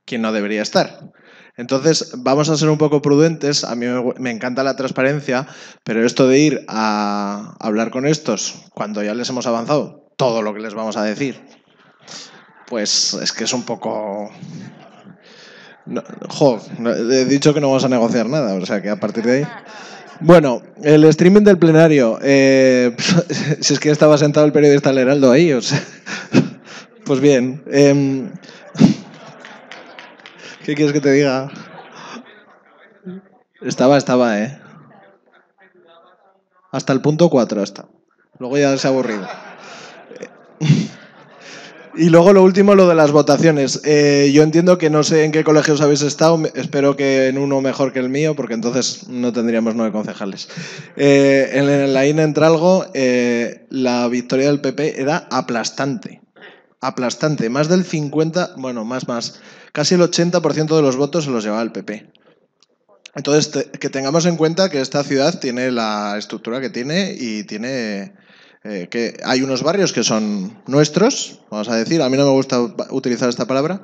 Quién no debería estar. Entonces, vamos a ser un poco prudentes. A mí me encanta la transparencia, pero esto de ir a hablar con estos cuando ya les hemos avanzado todo lo que les vamos a decir, pues es que es un poco... No, he dicho que no vamos a negociar nada, o sea que a partir de ahí... Bueno, el streaming del plenario. Si es que estaba sentado el periodista del Heraldo ahí, o sea... Pues bien... ¿Qué quieres que te diga? Estaba, hasta el punto 4 hasta. Luego ya se ha aburrido. Y luego lo último, lo de las votaciones. Yo entiendo que no sé en qué colegios habéis estado, espero que en uno mejor que el mío, porque entonces no tendríamos 9 concejales. En la INE Entralgo, la victoria del PP era aplastante. Aplastante, más del 50, bueno, más, casi el 80% de los votos se los llevaba el PP. Entonces, que tengamos en cuenta que esta ciudad tiene la estructura que tiene y tiene... que hay unos barrios que son nuestros, vamos a decir, a mí no me gusta utilizar esta palabra,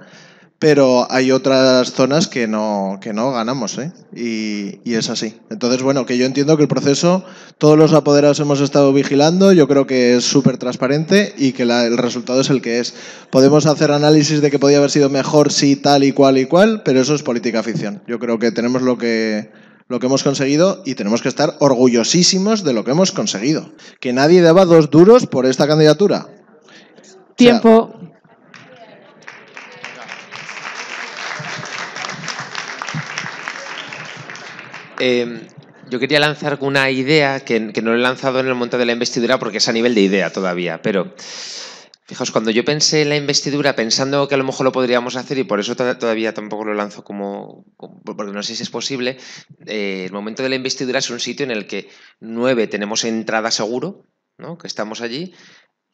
pero hay otras zonas que no ganamos, ¿eh? Y es así. Entonces, bueno, que yo entiendo que el proceso, todos los apoderados hemos estado vigilando, yo creo que es súper transparente y que el resultado es el que es. Podemos hacer análisis de que podía haber sido mejor si tal y cual, pero eso es política ficción. Yo creo que tenemos lo que hemos conseguido y tenemos que estar orgullosísimos de lo que hemos conseguido. Que nadie daba 2 duros por esta candidatura. Tiempo. Yo quería lanzar una idea que no he lanzado en el momento de la investidura porque es a nivel de idea todavía, pero fijaos, cuando yo pensé en la investidura pensando que a lo mejor lo podríamos hacer, y por eso todavía tampoco lo lanzo porque no sé si es posible, el momento de la investidura es un sitio en el que 9 tenemos entrada seguro, ¿no? Que estamos allí.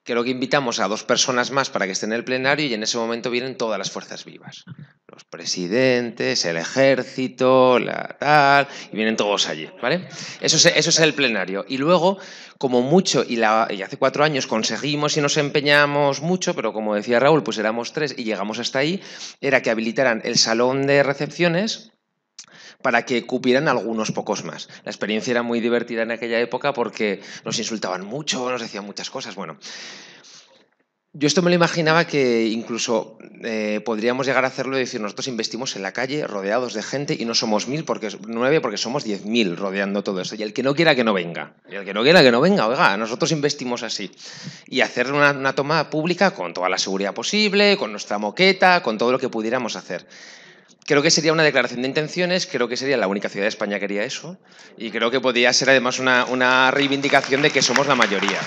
Creo que invitamos a 2 personas más para que estén en el plenario y en ese momento vienen todas las fuerzas vivas. Los presidentes, el ejército, y vienen todos allí, ¿vale? Eso es el plenario. Y luego, como mucho, y hace 4 años conseguimos y nos empeñamos mucho, pero como decía Raúl, pues éramos 3 y llegamos hasta ahí, era que habilitaran el salón de recepciones para que cupieran algunos pocos más. La experiencia era muy divertida en aquella época porque nos insultaban mucho, nos decían muchas cosas. Bueno, yo esto me lo imaginaba que incluso podríamos llegar a hacerlo y decir, nosotros investimos en la calle rodeados de gente y no somos 9 porque somos 10.000 rodeando todo eso. Y el que no quiera que no venga. Y el que no quiera que no venga, oiga, nosotros investimos así. Y hacer una toma pública con toda la seguridad posible, con nuestra moqueta, con todo lo que pudiéramos hacer. Creo que sería una declaración de intenciones, creo que sería la única ciudad de España que haría eso y creo que podría ser además una reivindicación de que somos la mayoría.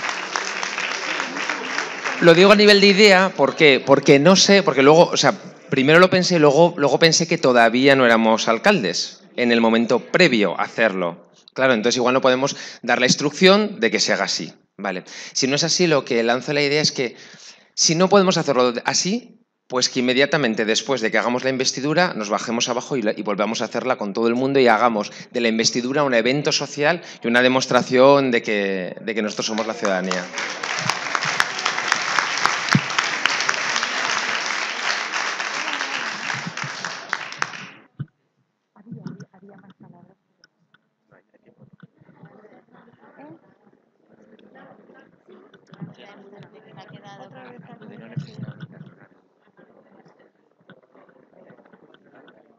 Lo digo a nivel de idea, ¿por qué? Porque no sé, porque luego, o sea, primero lo pensé y luego pensé que todavía no éramos alcaldes en el momento previo a hacerlo. Claro, entonces igual no podemos dar la instrucción de que se haga así. Vale. Si no es así, lo que lanzo la idea es que si no podemos hacerlo así, pues que inmediatamente después de que hagamos la investidura nos bajemos abajo y volvamos a hacerla con todo el mundo y hagamos de la investidura un evento social y una demostración de que nosotros somos la ciudadanía.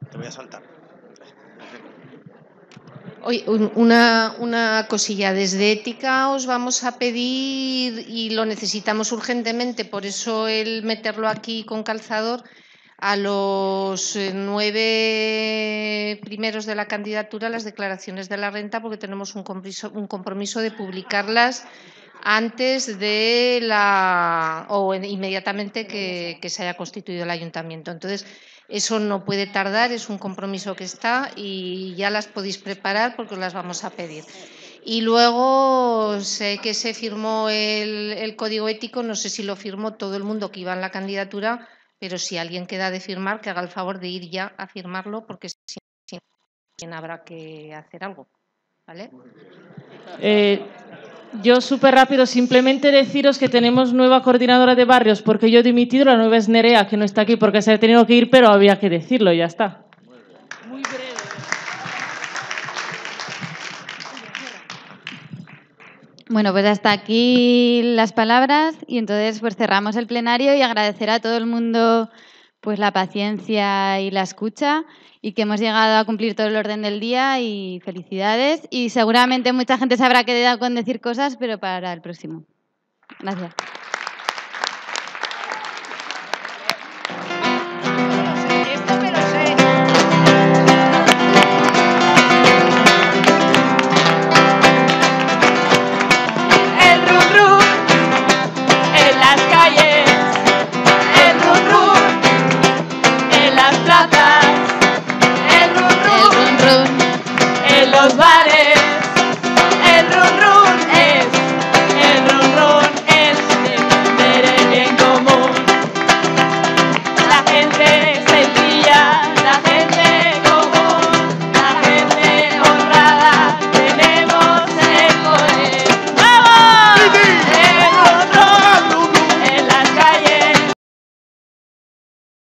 Te voy a saltar. Oye, una cosilla. Desde Ética os vamos a pedir, y lo necesitamos urgentemente, por eso el meterlo aquí con calzador, a los 9 primeros de la candidatura las declaraciones de la renta, porque tenemos un compromiso de publicarlas antes de inmediatamente que se haya constituido el ayuntamiento. Entonces, eso no puede tardar, es un compromiso que está y ya las podéis preparar porque os las vamos a pedir. Y luego sé que se firmó el código ético, no sé si lo firmó todo el mundo que iba en la candidatura, pero si alguien queda de firmar, que haga el favor de ir ya a firmarlo, porque si no habrá que hacer algo. ¿Vale? Yo súper rápido, simplemente deciros que tenemos nueva coordinadora de barrios, porque yo he dimitido, la nueva es Nerea, que no está aquí porque se ha tenido que ir, pero había que decirlo, ya está. Muy breve. Bueno, pues hasta aquí las palabras y entonces pues cerramos el plenario y agradecer a todo el mundo pues la paciencia y la escucha y que hemos llegado a cumplir todo el orden del día y felicidades y seguramente mucha gente se habrá quedado con decir cosas, pero para el próximo. Gracias.